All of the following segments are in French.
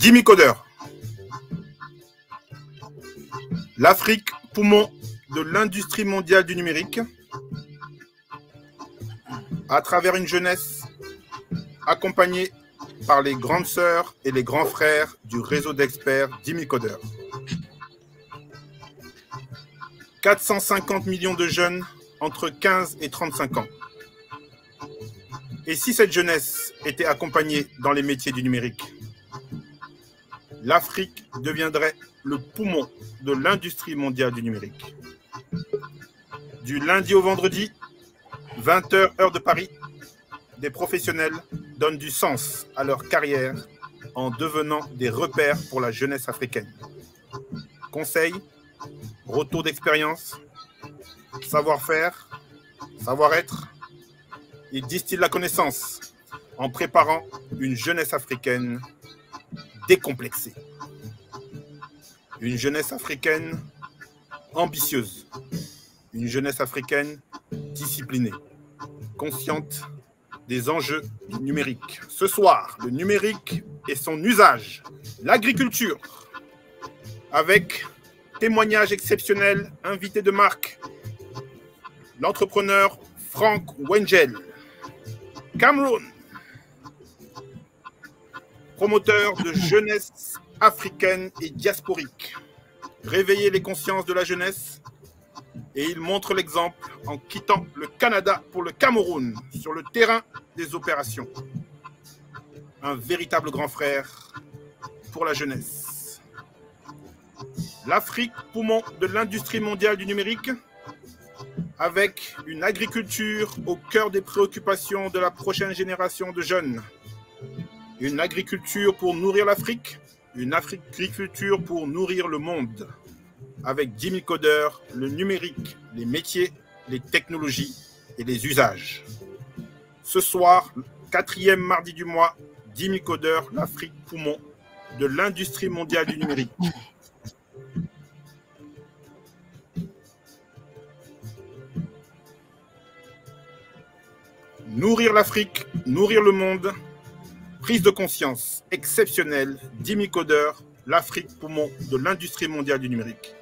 Jimmy Coder. L'Afrique, poumon de l'industrie mondiale du numérique, à travers une jeunesse accompagnée par les grandes sœurs et les grands frères du réseau d'experts Jimmy Coder. 450 millions de jeunes entre 15 et 35 ans. Et si cette jeunesse était accompagnée dans les métiers du numérique, l'Afrique deviendrait le poumon de l'industrie mondiale du numérique. Du lundi au vendredi, 20h heure de Paris, des professionnels donnent du sens à leur carrière en devenant des repères pour la jeunesse africaine. Conseils, retour d'expérience, savoir-faire, savoir-être, ils distillent la connaissance en préparant une jeunesse africaine décomplexée. Une jeunesse africaine ambitieuse. Une jeunesse africaine disciplinée, consciente des enjeux du numérique. Ce soir, le numérique et son usage, l'agriculture, avec témoignages exceptionnels, invités de marque, l'entrepreneur Frank Wengel, Cameroun, promoteur de jeunesse africaine et diasporique. Réveiller les consciences de la jeunesse et il montre l'exemple en quittant le Canada pour le Cameroun sur le terrain des opérations. Un véritable grand frère pour la jeunesse. L'Afrique, poumon de l'industrie mondiale du numérique, avec une agriculture au cœur des préoccupations de la prochaine génération de jeunes. Une agriculture pour nourrir l'Afrique, une agriculture pour nourrir le monde. Avec Jimmy Coder, le numérique, les métiers, les technologies et les usages. Ce soir, 4e mardi du mois, Jimmy Coder, l'Afrique poumon de l'industrie mondiale du numérique. Nourrir l'Afrique, nourrir le monde, prise de conscience exceptionnelle, Jimmy Coder, l'Afrique poumon de l'industrie mondiale du numérique.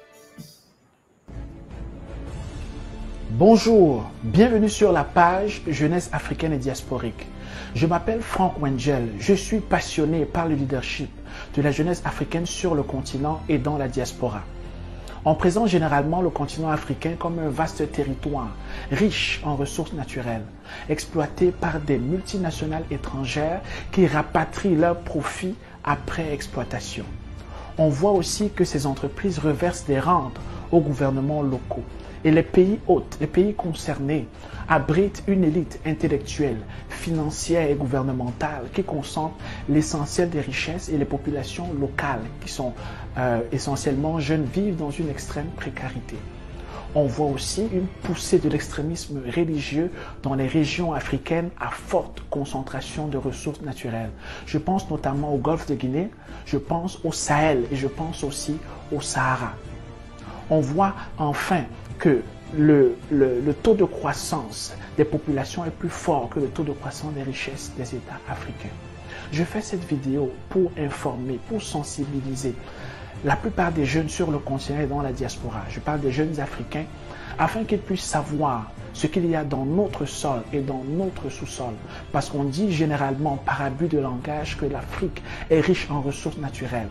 Bonjour, bienvenue sur la page Jeunesse africaine et diasporique. Je m'appelle Frank Wengel, je suis passionné par le leadership de la jeunesse africaine sur le continent et dans la diaspora. On présente généralement le continent africain comme un vaste territoire, riche en ressources naturelles, exploité par des multinationales étrangères qui rapatrient leurs profits après exploitation. On voit aussi que ces entreprises reversent des rentes aux gouvernements locaux. Et les pays hôtes, les pays concernés, abritent une élite intellectuelle, financière et gouvernementale qui concentre l'essentiel des richesses et les populations locales qui sont essentiellement jeunes vivent dans une extrême précarité. On voit aussi une poussée de l'extrémisme religieux dans les régions africaines à forte concentration de ressources naturelles. Je pense notamment au Golfe de Guinée, je pense au Sahel et je pense aussi au Sahara. On voit enfin que le taux de croissance des populations est plus fort que le taux de croissance des richesses des États africains. Je fais cette vidéo pour informer, pour sensibiliser la plupart des jeunes sur le continent et dans la diaspora. Je parle des jeunes africains afin qu'ils puissent savoir ce qu'il y a dans notre sol et dans notre sous-sol. Parce qu'on dit généralement par abus de langage que l'Afrique est riche en ressources naturelles.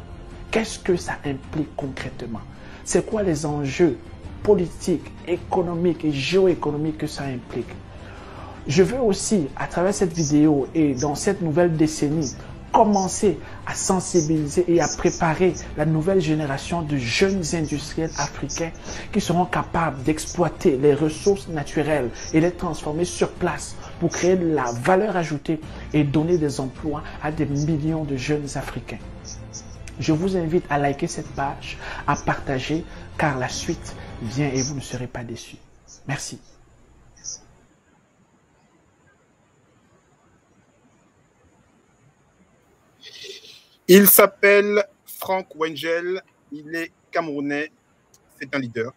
Qu'est-ce que ça implique concrètement? C'est quoi les enjeux politiques, économiques et géoéconomiques que ça implique? Je veux aussi, à travers cette vidéo et dans cette nouvelle décennie, commencer à sensibiliser et à préparer la nouvelle génération de jeunes industriels africains qui seront capables d'exploiter les ressources naturelles et les transformer sur place pour créer de la valeur ajoutée et donner des emplois à des millions de jeunes Africains. Je vous invite à liker cette page, à partager, car la suite vient et vous ne serez pas déçus. Merci. Il s'appelle Frank Wengel, il est camerounais, c'est un leader,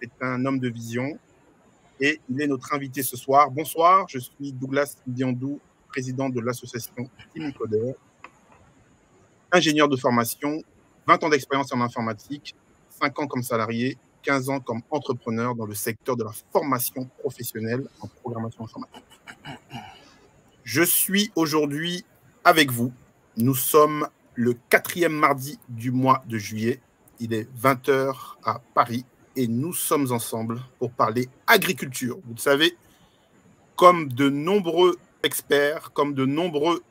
c'est un homme de vision et il est notre invité ce soir. Bonsoir, je suis Douglas Ndiandou, président de l'association Jimmy Coder. ingénieur de formation, 20 ans d'expérience en informatique, 5 ans comme salarié, 15 ans comme entrepreneur dans le secteur de la formation professionnelle en programmation informatique. Je suis aujourd'hui avec vous. Nous sommes le 4e mardi du mois de juillet. Il est 20 h à Paris et nous sommes ensemble pour parler agriculture. Vous le savez, comme de nombreux experts, comme de nombreux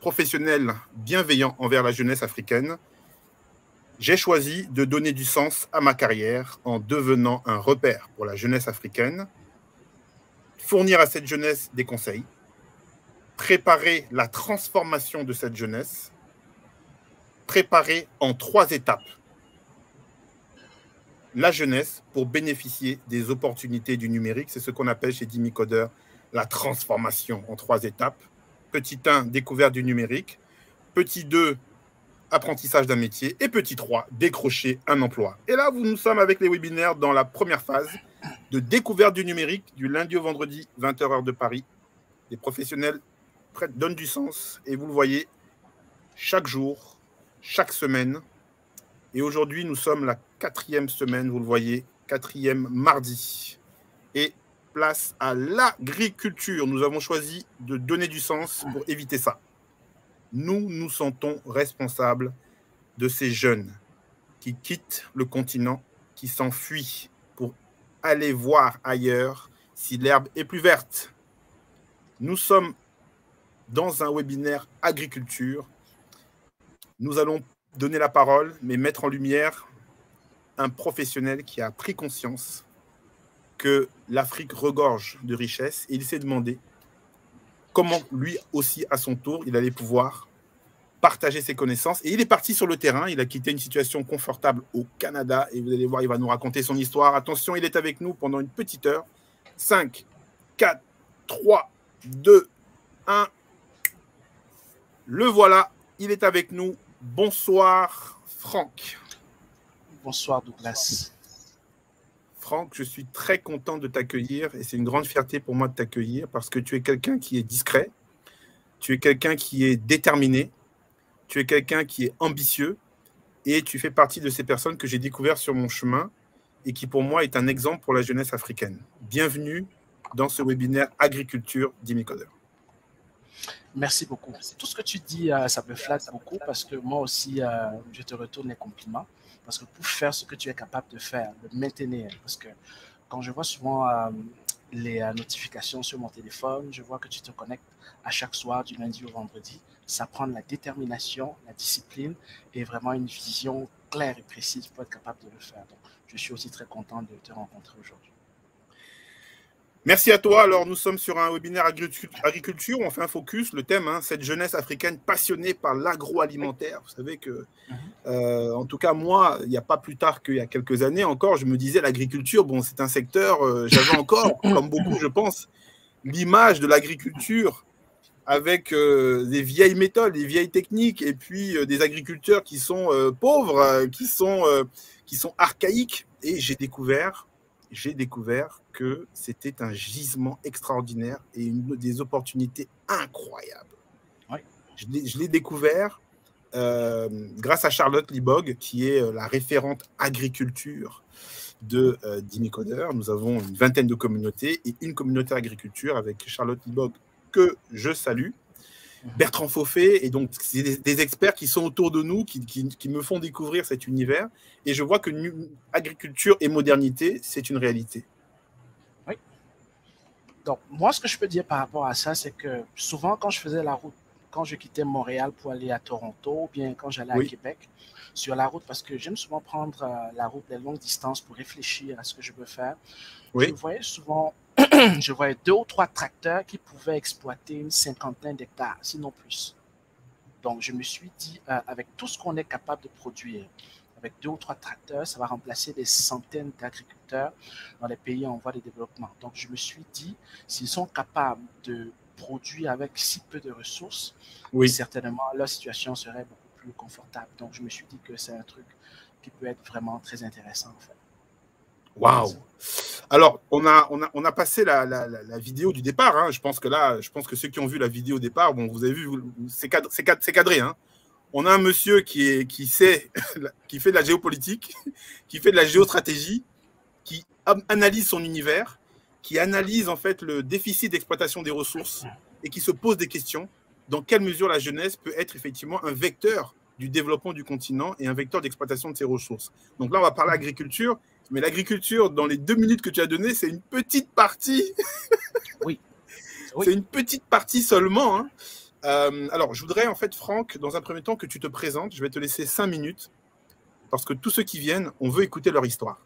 professionnels bienveillants envers la jeunesse africaine, j'ai choisi de donner du sens à ma carrière en devenant un repère pour la jeunesse africaine, fournir à cette jeunesse des conseils, préparer la transformation de cette jeunesse, préparer en 3 étapes la jeunesse pour bénéficier des opportunités du numérique. C'est ce qu'on appelle chez Dimicoder la transformation en 3 étapes. Petit 1, découverte du numérique. Petit 2, apprentissage d'un métier. Et petit 3, décrocher un emploi. Et là, nous sommes avec les webinaires dans la première phase de découverte du numérique du lundi au vendredi, 20 h heure de Paris. Les professionnels donnent du sens et vous le voyez chaque jour, chaque semaine. Et aujourd'hui, nous sommes la 4e semaine, vous le voyez, 4e mardi. Et place à l'agriculture. Nous avons choisi de donner du sens pour éviter ça. Nous nous sentons responsables de ces jeunes qui quittent le continent, qui s'enfuient pour aller voir ailleurs si l'herbe est plus verte. Nous sommes dans un webinaire agriculture. Nous allons donner la parole, mais mettre en lumière un professionnel qui a pris conscience que l'Afrique regorge de richesses et il s'est demandé comment lui aussi, à son tour, il allait pouvoir partager ses connaissances. Et il est parti sur le terrain, il a quitté une situation confortable au Canada et vous allez voir, il va nous raconter son histoire. Attention, il est avec nous pendant une petite heure. 5, 4, 3, 2, 1. Le voilà, il est avec nous. Bonsoir, Franck. Bonsoir, Douglas. Franck, je suis très content de t'accueillir et c'est une grande fierté pour moi de t'accueillir parce que tu es quelqu'un qui est discret, tu es quelqu'un qui est déterminé, tu es quelqu'un qui est ambitieux et tu fais partie de ces personnes que j'ai découvertes sur mon chemin et qui pour moi est un exemple pour la jeunesse africaine. Bienvenue dans ce webinaire Agriculture Dimicoder. Merci beaucoup. Tout ce que tu dis, ça me flatte beaucoup parce que moi aussi, je te retourne les compliments. Parce que pour faire ce que tu es capable de faire, de maintenir, parce que quand je vois souvent les notifications sur mon téléphone, je vois que tu te connectes à chaque soir du lundi au vendredi. Ça prend de la détermination, la discipline et vraiment une vision claire et précise pour être capable de le faire. Donc, je suis aussi très content de te rencontrer aujourd'hui. Merci à toi. Alors, nous sommes sur un webinaire agriculture. On fait un focus. Le thème, cette jeunesse africaine passionnée par l'agroalimentaire. Vous savez que, en tout cas, moi, il n'y a pas plus tard qu'il y a quelques années encore, je me disais l'agriculture, bon, c'est un secteur, j'avais encore, comme beaucoup, je pense, l'image de l'agriculture avec des vieilles méthodes, des vieilles techniques, et puis des agriculteurs qui sont pauvres, qui sont archaïques. Et j'ai découvert que c'était un gisement extraordinaire et des opportunités incroyables. Oui. Je l'ai découvert grâce à Charlotte Libog, qui est la référente agriculture de Dimicoder. Nous avons une 20aine de communautés et une communauté agriculture avec Charlotte Libog que je salue. Bertrand Fauffet, et donc c'est des experts qui sont autour de nous, qui me font découvrir cet univers, et je vois que agriculture et modernité, c'est une réalité. Oui. Donc, moi, ce que je peux dire par rapport à ça, c'est que souvent, quand je faisais la route, quand je quittais Montréal pour aller à Toronto, ou bien quand j'allais à Québec, sur la route, parce que j'aime souvent prendre la route des longues distances pour réfléchir à ce que je veux faire, je voyais souvent... je voyais 2 ou 3 tracteurs qui pouvaient exploiter une 50aine d'hectares, sinon plus. Donc, je me suis dit, avec tout ce qu'on est capable de produire, avec 2 ou 3 tracteurs, ça va remplacer des centaines d'agriculteurs dans les pays en voie de développement. Donc, je me suis dit, s'ils sont capables de produire avec si peu de ressources, certainement, leur situation serait beaucoup plus confortable. Donc, je me suis dit que c'est un truc qui peut être vraiment très intéressant, en fait. Waouh! Alors, on a passé la vidéo du départ. Je pense que ceux qui ont vu la vidéo au départ, bon, vous avez vu, c'est cadré. On a un monsieur qui sait, qui fait de la géopolitique, qui fait de la géostratégie, qui analyse son univers, qui analyse en fait le déficit d'exploitation des ressources et qui se pose des questions. Dans quelle mesure la jeunesse peut être effectivement un vecteur du développement du continent et un vecteur d'exploitation de ses ressources. Donc là, on va parler agriculture, mais l'agriculture, dans les 2 minutes que tu as données, c'est une petite partie. Oui. C'est une petite partie seulement. Hein. Alors, je voudrais en fait, Franck, dans un premier temps, que tu te présentes. Je vais te laisser 5 minutes parce que tous ceux qui viennent, on veut écouter leur histoire.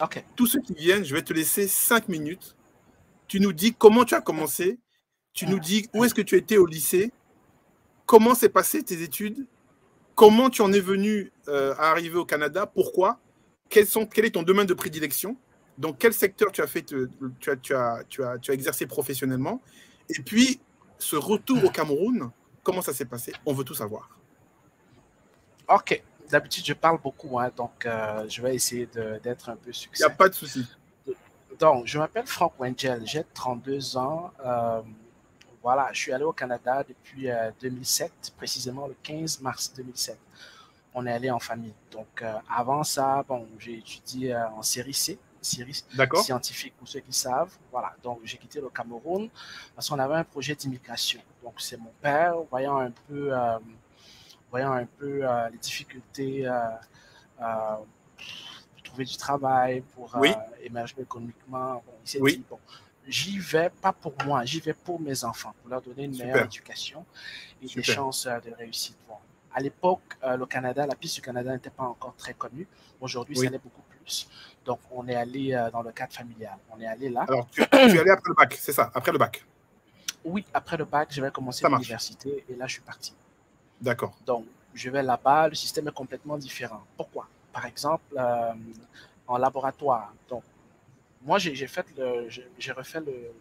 Ok. Tous ceux qui viennent, je vais te laisser 5 minutes. Tu nous dis comment tu as commencé. Tu nous dis où est-ce que tu étais au lycée. Comment s'est passé tes études. Comment tu en es venu à arriver au Canada. Pourquoi. Quel est ton domaine de prédilection. Dans quel secteur tu as exercé professionnellement. Et puis, ce retour au Cameroun, comment ça s'est passé. On veut tout savoir. Ok. D'habitude, je parle beaucoup, hein, donc je vais essayer d'être un peu succinct. Il n'y a pas de souci. Donc, je m'appelle Franck Wengel, j'ai 32 ans. Voilà, je suis allé au Canada depuis 2007, précisément le 15 mars 2007. On est allé en famille. Donc, avant ça, bon, j'ai étudié en série C, série scientifique pour ceux qui savent. Voilà, donc j'ai quitté le Cameroun parce qu'on avait un projet d'immigration. Donc, c'est mon père, voyant un peu les difficultés pour trouver du travail, pour émerger économiquement. Bon, il s'est dit, bon, j'y vais pas pour moi, j'y vais pour mes enfants, pour leur donner une meilleure éducation et des chances de réussite. Bon. À l'époque, le Canada, la piste du Canada n'était pas encore très connue. Aujourd'hui, ça l'est beaucoup plus. Donc, on est allé dans le cadre familial. On est allé là. Alors, tu es allé après le bac, c'est ça, après le bac? Oui, après le bac, je vais commencer l'université et là, je suis parti. D'accord. Donc, je vais là-bas, le système est complètement différent. Pourquoi? Par exemple, en laboratoire. Donc, moi, j'ai refait le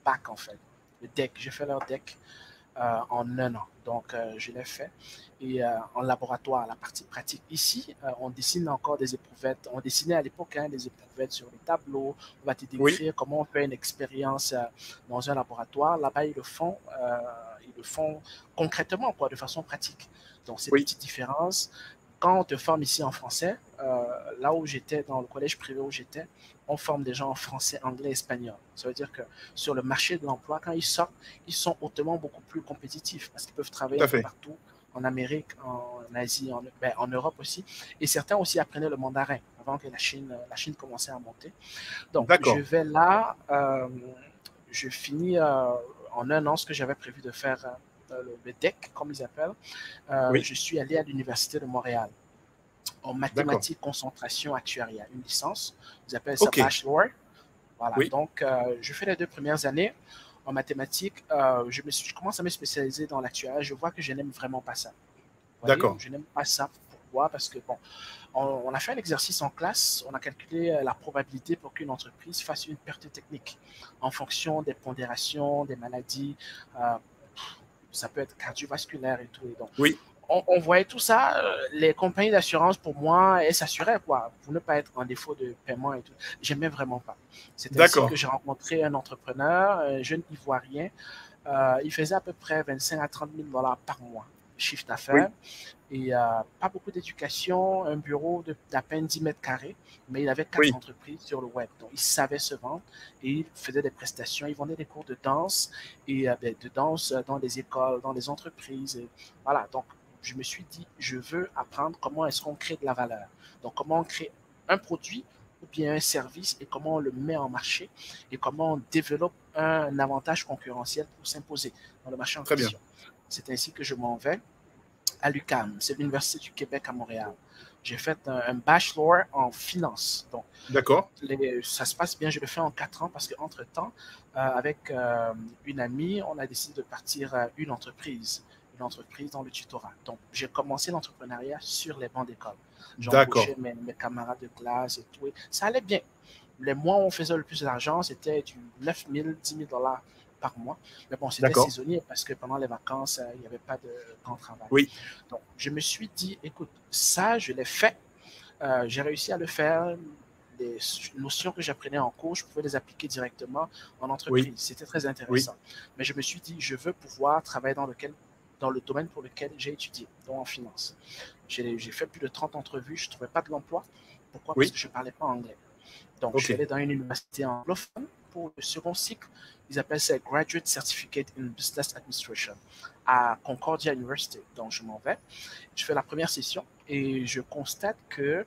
bac, en fait, le DEC. J'ai fait leur DEC en 1 an. Donc, je l'ai fait. Et en laboratoire, la partie pratique. Ici, on dessine encore des éprouvettes. On dessinait à l'époque des éprouvettes sur les tableaux. On va te décrire comment on fait une expérience dans un laboratoire. Là-bas, ils le font concrètement, quoi, de façon pratique. Donc, ces petites différences. Quand on te forme ici en français, là où j'étais, dans le collège privé où j'étais, on forme des gens en français, anglais, espagnol. Ça veut dire que sur le marché de l'emploi, quand ils sortent, ils sont hautement beaucoup plus compétitifs parce qu'ils peuvent travailler un peu partout, en Amérique, en Asie, en Europe aussi. Et certains aussi apprenaient le mandarin avant que la Chine commençait à monter. Donc, je vais là, je finis en 1 an ce que j'avais prévu de faire, le DEC, comme ils appellent. Je suis allé à l'Université de Montréal en mathématiques, concentration, actuariat, une licence. Ils appellent ça bachelor. Voilà. Donc, je fais les 2 premières années en mathématiques. Je commence à me spécialiser dans l'actuariat. Je vois que je n'aime vraiment pas ça. D'accord. Je n'aime pas ça. Pourquoi? Parce que, bon, on a fait un exercice en classe. On a calculé la probabilité pour qu'une entreprise fasse une perte technique en fonction des pondérations, des maladies. Ça peut être cardiovasculaire et tout. Et donc, on voyait tout ça. Les compagnies d'assurance, pour moi, elles s'assuraient, quoi, pour ne pas être en défaut de paiement et tout. J'aimais vraiment pas. C'est ainsi que j'ai rencontré un entrepreneur, un jeune Ivoirien. Il faisait à peu près 25 à 30 000 $ par mois, chiffre d'affaires. Et pas beaucoup d'éducation, un bureau d'à peine 10 mètres carrés, mais il avait 4 entreprises sur le web. Donc, il savait se vendre et il faisait des prestations. Il vendait des cours de danse et de danse dans des écoles, dans des entreprises. Et voilà. Donc, je me suis dit, je veux apprendre comment est-ce qu'on crée de la valeur. Donc, comment on crée un produit ou bien un service et comment on le met en marché et comment on développe un avantage concurrentiel pour s'imposer dans le marché en question. C'est ainsi que je m'en vais à l'UQAM, c'est l'Université du Québec à Montréal. J'ai fait un bachelor en finance. Donc, ça se passe bien, je le fais en 4 ans parce qu'entre-temps, avec une amie, on a décidé de partir à une entreprise dans le tutorat. Donc, j'ai commencé l'entrepreneuriat sur les bancs d'école. J'embauchais mes camarades de classe et tout. Et ça allait bien. Les mois où on faisait le plus d'argent, c'était du 9 000, 10 000 $ par mois. Mais bon, c'était saisonnier parce que pendant les vacances, il n'y avait pas de grand travail. Donc, je me suis dit, écoute, ça, je l'ai fait. J'ai réussi à le faire. Les notions que j'apprenais en cours, je pouvais les appliquer directement en entreprise. C'était très intéressant. Mais je me suis dit, je veux pouvoir travailler dans dans le domaine pour lequel j'ai étudié, donc en finance. J'ai fait plus de 30 entrevues, je ne trouvais pas de l'emploi. Pourquoi? Parce Oui. que je ne parlais pas anglais. Donc, je suis Ok. allé dans une université anglophone pour le second cycle. Ils appellent ça Graduate Certificate in Business Administration à Concordia University. Donc, je m'en vais. Je fais la première session et je constate que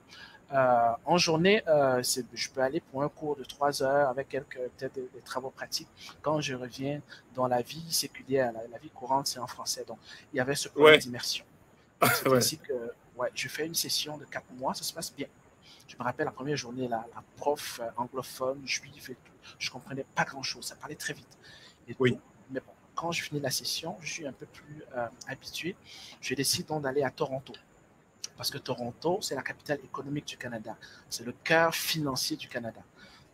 en journée, je peux aller pour un cours de 3 heures avec peut-être des travaux pratiques. Quand je reviens dans la vie séculière, la vie courante, c'est en français. Donc, il y avait ce problème Ouais. d'immersion. C'est Ouais. ainsi que je fais une session de 4 mois, ça se passe bien. Je me rappelle la première journée, la prof anglophone, juive et tout, je ne comprenais pas grand-chose, ça parlait très vite et Oui. tout. Mais bon, quand je finis la session, je suis un peu plus habitué. Je décide donc d'aller à Toronto. Parce que Toronto, c'est la capitale économique du Canada. C'est le cœur financier du Canada.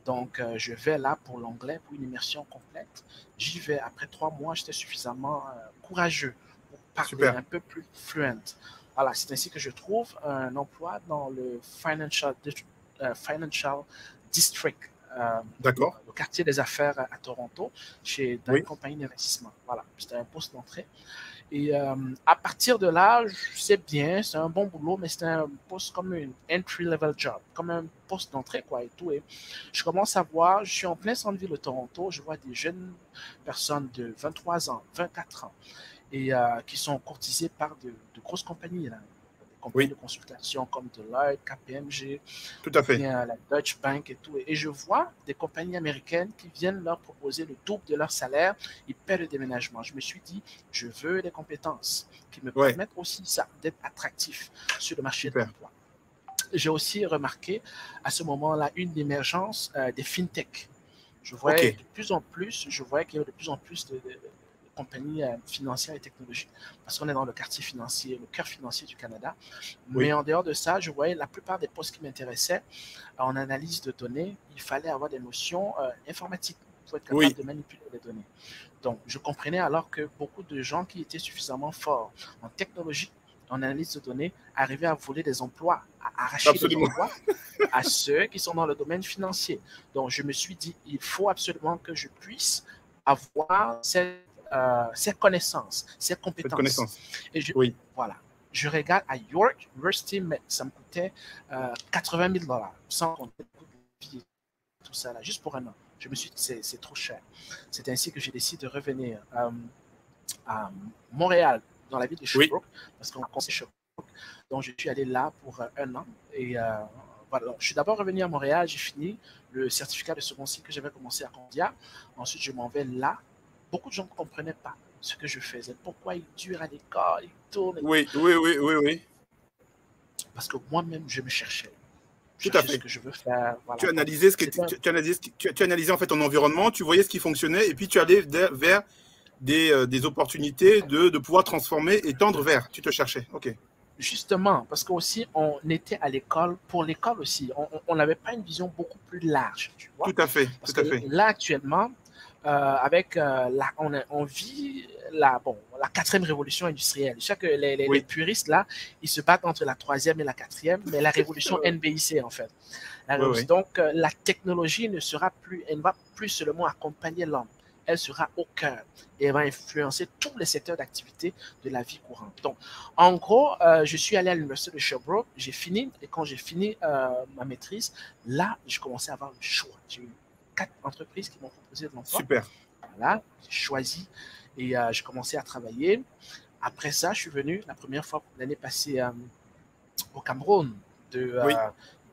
Donc, je vais là pour l'anglais, pour une immersion complète. J'y vais après 3 mois, j'étais suffisamment courageux pour parler Super. un peu plus fluent. Voilà, c'est ainsi que je trouve un emploi dans le Financial District, D'accord. le quartier des affaires à Toronto, dans Oui. une compagnie d'investissement. Voilà, c'était un poste d'entrée. Et à partir de là, c'est bien, c'est un bon boulot, mais c'est un poste comme une entry-level job, comme un poste d'entrée, quoi, et tout. Et je commence à voir, je suis en plein centre-ville de Toronto, je vois des jeunes personnes de 23 ans, 24 ans, et qui sont courtisées par de grosses compagnies, là, des compagnies Oui. de consultation comme Deloitte, KPMG, Tout ou à fait. bien la Deutsche Bank et tout. Et je vois des compagnies américaines qui viennent leur proposer le double de leur salaire, ils paient le déménagement. Je me suis dit, je veux des compétences qui me Ouais. permettent aussi ça, d'être attractif sur le marché de Super. l'emploi. J'ai aussi remarqué à ce moment-là une émergence des fintech. Je voyais Ok. de plus en plus, je voyais qu'il y avait de plus en plus de compagnies financières et technologiques, parce qu'on est dans le quartier financier, le cœur financier du Canada. Mais Oui. en dehors de ça, je voyais la plupart des postes qui m'intéressaient en analyse de données, il fallait avoir des notions informatiques pour être capable Oui. de manipuler les données. Donc, je comprenais alors que beaucoup de gens qui étaient suffisamment forts en technologie, en analyse de données, arrivaient à voler des emplois, à arracher des Absolument. emplois à ceux qui sont dans le domaine financier. Donc, je me suis dit, il faut absolument que je puisse avoir ces connaissances, ces Cette compétences. connaissance. Et Oui. voilà, je regarde à York University, mais ça me coûtait 80 000 $, sans compter le coût de vie et tout ça, là, juste pour un an. Je me suis dit, c'est trop cher. C'est ainsi que j'ai décidé de revenir à Montréal, dans la ville de Oui. Sherbrooke, parce qu'on connaît Sherbrooke. Donc, je suis allé là pour un an. Et voilà, je suis d'abord revenu à Montréal, j'ai fini le certificat de second cycle que j'avais commencé à Condia. Ensuite, je m'en vais là. Beaucoup de gens ne comprenaient pas ce que je faisais. Pourquoi il dure à l'école, il tourne. Oui. Oui. Oui. Oui. Oui. Parce que moi-même, je me cherchais. Tout à Chercher ce fait. que je veux faire. Tu Voilà. Donc, analysais c'était un... tu analysais, tu analysais en fait ton environnement, tu voyais ce qui fonctionnait et puis tu allais vers des opportunités de pouvoir transformer et tendre vers. Tu te cherchais. Ok. Justement, parce qu'aussi, on était à l'école, pour l'école aussi, on n'avait pas une vision beaucoup plus large, tu vois. Tout à fait. Parce Tout que à fait. là, actuellement, on vit la quatrième révolution industrielle. Je sais que les Oui. puristes, là, ils se battent entre la troisième et la quatrième, mais la révolution NBIC, en fait. Oui. Oui. Donc, la technologie ne sera plus, elle ne va plus seulement accompagner l'homme, elle sera au cœur et elle va influencer tous les secteurs d'activité de la vie courante. Donc, en gros, je suis allé à l'université de Sherbrooke, j'ai fini, et quand j'ai fini ma maîtrise, là, j'ai commencé à avoir le choix. J'ai eu 4 entreprises qui m'ont proposé de l'emploi. Super. Voilà, j'ai choisi et j'ai commencé à travailler. Après ça, je suis venu la première fois l'année passée au Cameroun Oui.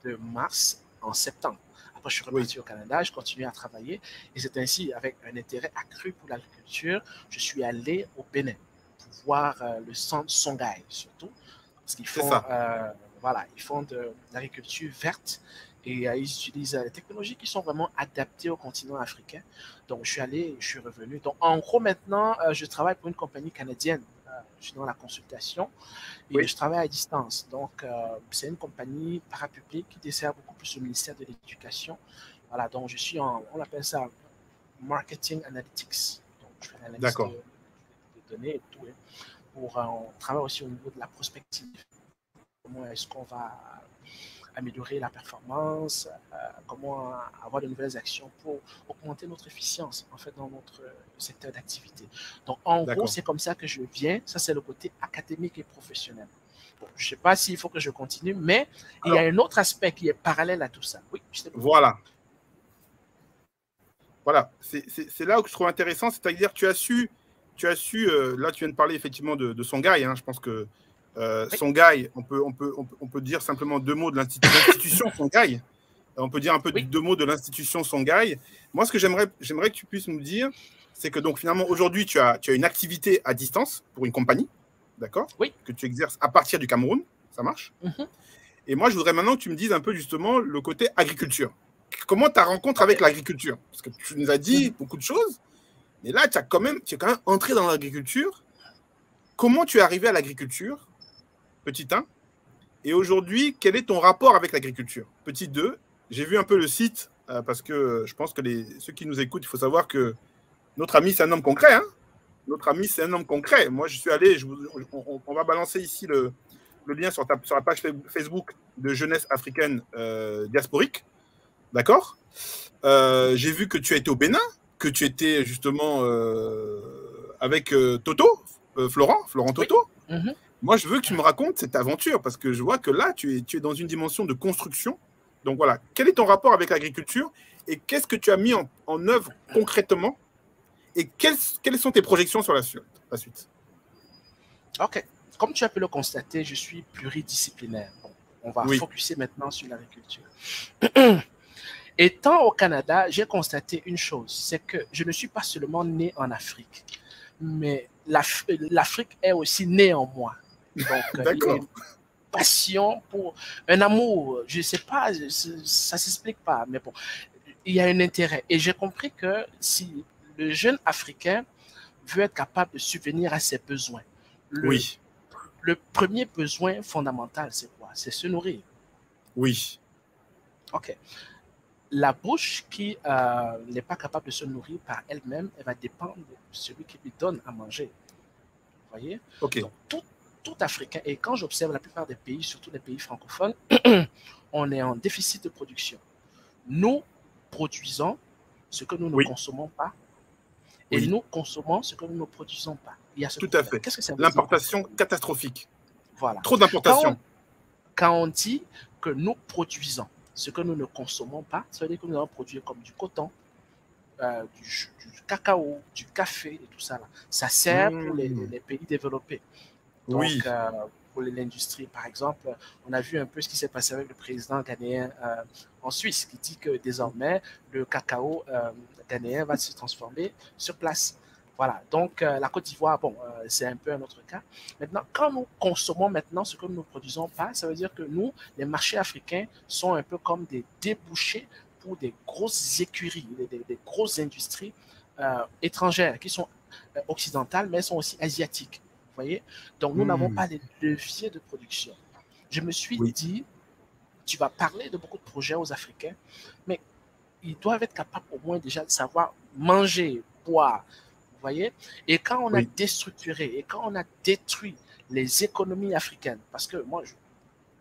de mars en septembre. Après, je suis Oui. reparti au Canada, je continue à travailler et c'est ainsi, avec un intérêt accru pour l'agriculture, je suis allé au Bénin pour voir le centre Songhai surtout, parce qu'ils C'est font, ça. voilà, ils font de l'agriculture verte et ils utilisent des technologies qui sont vraiment adaptées au continent africain. Donc, je suis allé, je suis revenu. Donc, en gros, maintenant, je travaille pour une compagnie canadienne. Je suis dans la consultation et Oui. je travaille à distance. Donc, c'est une compagnie parapublique qui dessert beaucoup plus le ministère de l'Éducation. Voilà, donc je suis on appelle ça marketing analytics. Donc, je fais l'analyse D'accord. de données et tout. Et on travaille aussi au niveau de la prospective. Comment est-ce qu'on va améliorer la performance, comment avoir de nouvelles actions pour augmenter notre efficience en fait dans notre secteur d'activité. Donc en gros, c'est comme ça que je viens. Ça, c'est le côté académique et professionnel. Bon, je ne sais pas s'il faut que je continue, mais il y a un autre aspect qui est parallèle à tout ça. Oui, voilà. Voilà, c'est là où je trouve intéressant, c'est-à-dire tu as su, là tu viens de parler effectivement de Songhai, hein, je pense que Songhai, on peut dire simplement deux mots de l'institution Songhai, on peut dire un peu deux mots de l'institution Songhai. Moi, ce que j'aimerais que tu puisses nous dire, c'est que donc finalement aujourd'hui tu as une activité à distance pour une compagnie, d'accord, que tu exerces à partir du Cameroun, ça marche. Et moi, je voudrais maintenant que tu me dises un peu justement le côté agriculture. Comment ta rencontre avec l'agriculture? Parce que tu nous as dit beaucoup de choses, mais là, tu es quand même entré dans l'agriculture. Comment tu es arrivé à l'agriculture, petit 1? Et aujourd'hui, quel est ton rapport avec l'agriculture? Petit 2, j'ai vu un peu le site, parce que je pense que ceux qui nous écoutent, il faut savoir que notre ami, c'est un homme concret. Hein, notre ami, c'est un homme concret. Moi, je suis allé, on va balancer ici le lien sur la page Facebook de Jeunesse africaine diasporique. D'accord. J'ai vu que tu as été au Bénin, que tu étais justement avec Toto, Florent Toto. Moi, je veux que tu me racontes cette aventure parce que je vois que là, tu es dans une dimension de construction. Donc voilà, quel est ton rapport avec l'agriculture et qu'est-ce que tu as mis en œuvre concrètement et quelles sont tes projections sur la suite? Ok. Comme tu as pu le constater, je suis pluridisciplinaire. Bon, on va focuser maintenant sur l'agriculture. Étant au Canada, j'ai constaté une chose, c'est que je ne suis pas seulement né en Afrique, mais l'Afrique est aussi née en moi. Donc, il y a une passion pour un amour, je ne sais pas, ça ne s'explique pas, mais bon, il y a un intérêt. Et j'ai compris que si le jeune Africain veut être capable de subvenir à ses besoins, le premier besoin fondamental, c'est quoi? C'est se nourrir. Oui. Ok. La bouche qui n'est pas capable de se nourrir par elle-même, elle va dépendre de celui qui lui donne à manger. Vous voyez? Donc, tout Africain, et quand j'observe la plupart des pays, surtout les pays francophones, on est en déficit de production. Nous produisons ce que nous ne consommons pas, et nous consommons ce que nous ne produisons pas. Il y a ce Tout à fait. Qu'est-ce que ça veut dire? L'importation catastrophique. Voilà. Trop d'importation. Quand on dit que nous produisons ce que nous ne consommons pas, ça veut dire que nous allons produire comme du coton, du cacao, du café et tout ça. Là. Ça sert pour les pays développés. Donc, pour l'industrie, par exemple, on a vu un peu ce qui s'est passé avec le président ghanéen en Suisse, qui dit que désormais, le cacao ghanéen va se transformer sur place. Voilà, donc la Côte d'Ivoire, bon, c'est un peu un autre cas. Maintenant, quand nous consommons maintenant ce que nous ne produisons pas, ça veut dire que nous, les marchés africains, sont un peu comme des débouchés pour des grosses écuries, des grosses industries étrangères qui sont occidentales, mais elles sont aussi asiatiques. Vous voyez? Donc, nous n'avons pas les leviers de production. Je me suis dit, tu vas parler de beaucoup de projets aux Africains, mais ils doivent être capables au moins déjà de savoir manger, boire. Vous voyez? Et quand on a déstructuré, et quand on a détruit les économies africaines, parce que moi,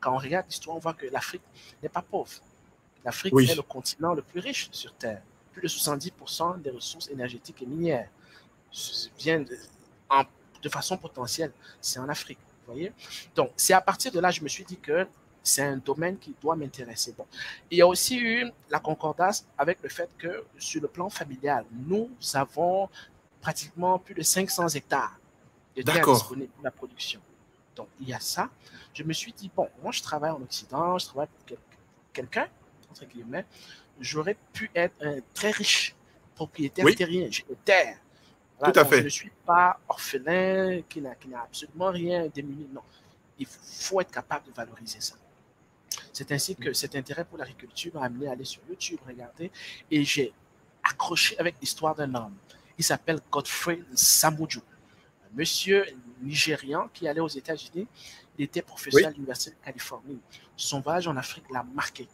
quand on regarde l'histoire, on voit que l'Afrique n'est pas pauvre. L'Afrique est le continent le plus riche sur Terre. Plus de 70% des ressources énergétiques et minières viennent de façon potentielle. C'est en Afrique. Vous voyez? Donc, c'est à partir de là, je me suis dit que c'est un domaine qui doit m'intéresser. Bon. Il y a aussi eu la concordance avec le fait que sur le plan familial, nous avons pratiquement plus de 500 hectares de terre disponible pour la production. Donc, il y a ça. Je me suis dit, bon, moi, je travaille en Occident, je travaille pour quelqu'un, entre guillemets, j'aurais pu être un très riche propriétaire terrien. J'ai des terres. Voilà, tout à fait. Je ne suis pas orphelin, qui n'a absolument rien démuni. Non. Il faut être capable de valoriser ça. C'est ainsi que cet intérêt pour l'agriculture m'a amené à aller sur YouTube, regarder, et j'ai accroché avec l'histoire d'un homme. Il s'appelle Godfrey Samuju, un monsieur nigérian qui allait aux États-Unis. Il était professeur à l'Université de Californie. Son voyage en Afrique l'a marqué.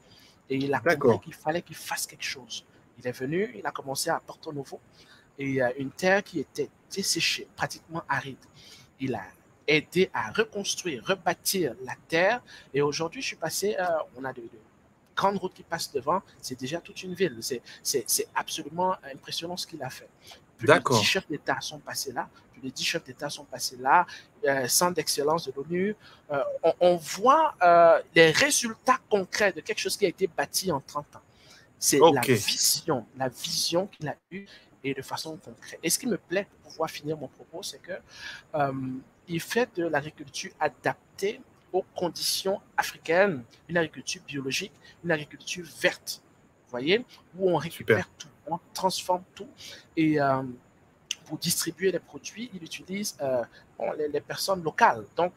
Et il a compris qu'il fallait qu'il fasse quelque chose. Il est venu, il a commencé à Porto Novo, et une terre qui était desséchée, pratiquement aride. Il a aider à reconstruire, rebâtir la terre. Et aujourd'hui, je suis passé, on a de grandes routes qui passent devant, c'est déjà toute une ville. C'est absolument impressionnant ce qu'il a fait. Plus de 10 chefs d'État sont passés là. Plus de 10 chefs d'État sont passés là. Centre d'excellence de l'ONU. On voit les résultats concrets de quelque chose qui a été bâti en 30 ans. C'est la vision qu'il a eue et de façon concrète. Et ce qui me plaît pour pouvoir finir mon propos, c'est que il fait de l'agriculture adaptée aux conditions africaines, une agriculture biologique, une agriculture verte, vous voyez, où on récupère tout, on transforme tout et pour distribuer les produits, il utilise les personnes locales. Donc,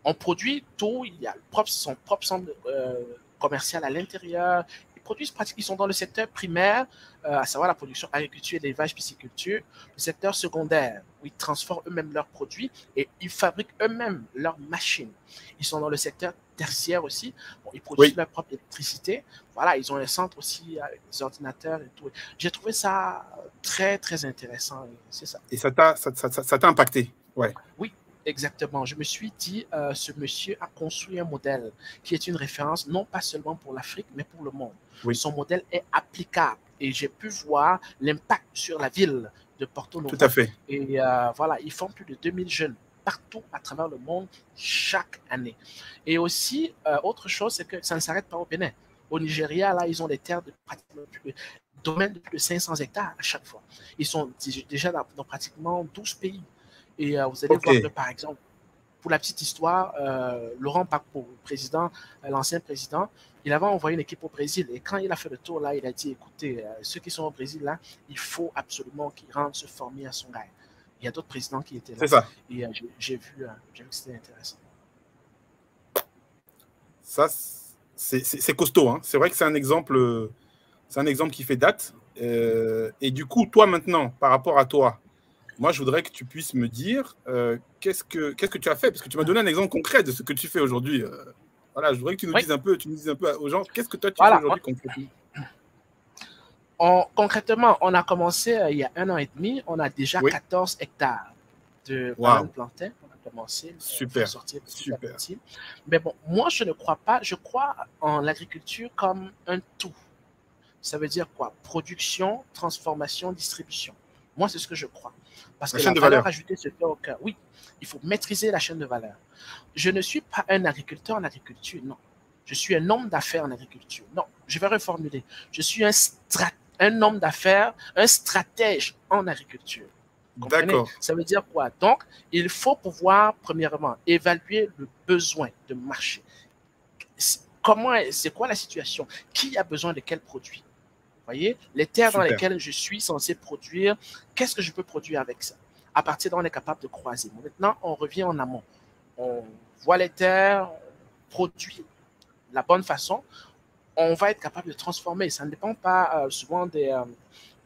on produit tout, il y a son propre centre commercial à l'intérieur. Produisent pratiquement, ils sont dans le secteur primaire, à savoir la production, agriculture, élevage, pisciculture, le secteur secondaire, où ils transforment eux-mêmes leurs produits et ils fabriquent eux-mêmes leurs machines. Ils sont dans le secteur tertiaire aussi, bon, ils produisent leur propre électricité. Voilà, ils ont un centre aussi avec des ordinateurs et tout. J'ai trouvé ça très, très intéressant. C'est ça. Et ça t'a impacté, ouais. Oui. Exactement. Je me suis dit, ce monsieur a construit un modèle qui est une référence non pas seulement pour l'Afrique, mais pour le monde. Oui. Son modèle est applicable et j'ai pu voir l'impact sur la ville de Porto Novo. Tout à fait. Et voilà, ils forment plus de 2000 jeunes partout à travers le monde chaque année. Et aussi, autre chose, c'est que ça ne s'arrête pas au Bénin. Au Nigeria, là, ils ont des terres de pratiquement domaines de plus de 500 hectares à chaque fois. Ils sont déjà dans pratiquement 12 pays. Et vous allez voir que, par exemple, pour la petite histoire, Laurent Gbagbo, l'ancien président, il avait envoyé une équipe au Brésil. Et quand il a fait le tour, là, il a dit, écoutez, ceux qui sont au Brésil, là, il faut absolument qu'ils rentrent se former à Songhai. Il y a d'autres présidents qui étaient là. C'est ça. Et j'ai vu que c'était intéressant. Ça, c'est costaud. Hein. C'est vrai que c'est un exemple qui fait date. Et du coup, toi, maintenant, par rapport à toi, moi, je voudrais que tu puisses me dire qu'est-ce que tu as fait, parce que tu m'as donné un exemple concret de ce que tu fais aujourd'hui. Voilà, je voudrais que tu nous dises un peu, aux gens, qu'est-ce que toi tu fais aujourd'hui concrètement. Concrètement, on a commencé il y a 1 an et demi, on a déjà 14 hectares de bananes plantées. On a commencé à sortir petit à petit. Mais bon, moi, je ne crois pas, je crois en l'agriculture comme un tout. Ça veut dire quoi? Production, transformation, distribution. Moi, c'est ce que je crois. Parce que la valeur ajoutée se fait au cœur. Oui, il faut maîtriser la chaîne de valeur. Je ne suis pas un agriculteur en agriculture, non. Je suis un homme d'affaires en agriculture. Non, je vais reformuler. Je suis un homme d'affaires, un stratège en agriculture. D'accord. Ça veut dire quoi? Donc, il faut pouvoir, premièrement, évaluer le besoin de marché. C'est quoi la situation? Qui a besoin de quel produit? Vous voyez, les terres dans lesquelles je suis censé produire, qu'est-ce que je peux produire avec ça? À partir de là, on est capable de croiser. Maintenant, on revient en amont. On voit les terres, on produit de la bonne façon. On va être capable de transformer. Ça ne dépend pas souvent de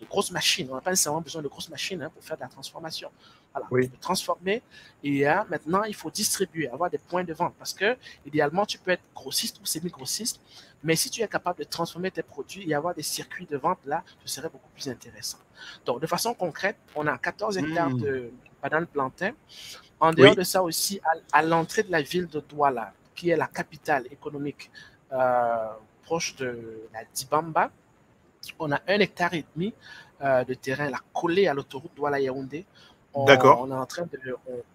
grosses machines. On n'a pas nécessairement besoin de grosses machines pour faire de la transformation. Voilà, on peut transformer et maintenant, il faut distribuer, avoir des points de vente parce que, idéalement, tu peux être grossiste ou semi-grossiste, mais si tu es capable de transformer tes produits et avoir des circuits de vente, là, ce serait beaucoup plus intéressant. Donc, de façon concrète, on a 14 hectares de bananes plantains. En dehors de ça aussi, à l'entrée de la ville de Douala, qui est la capitale économique proche de la Dibamba, on a 1,5 hectare de terrain là, collé à l'autoroute Douala-Yaoundé. D'accord.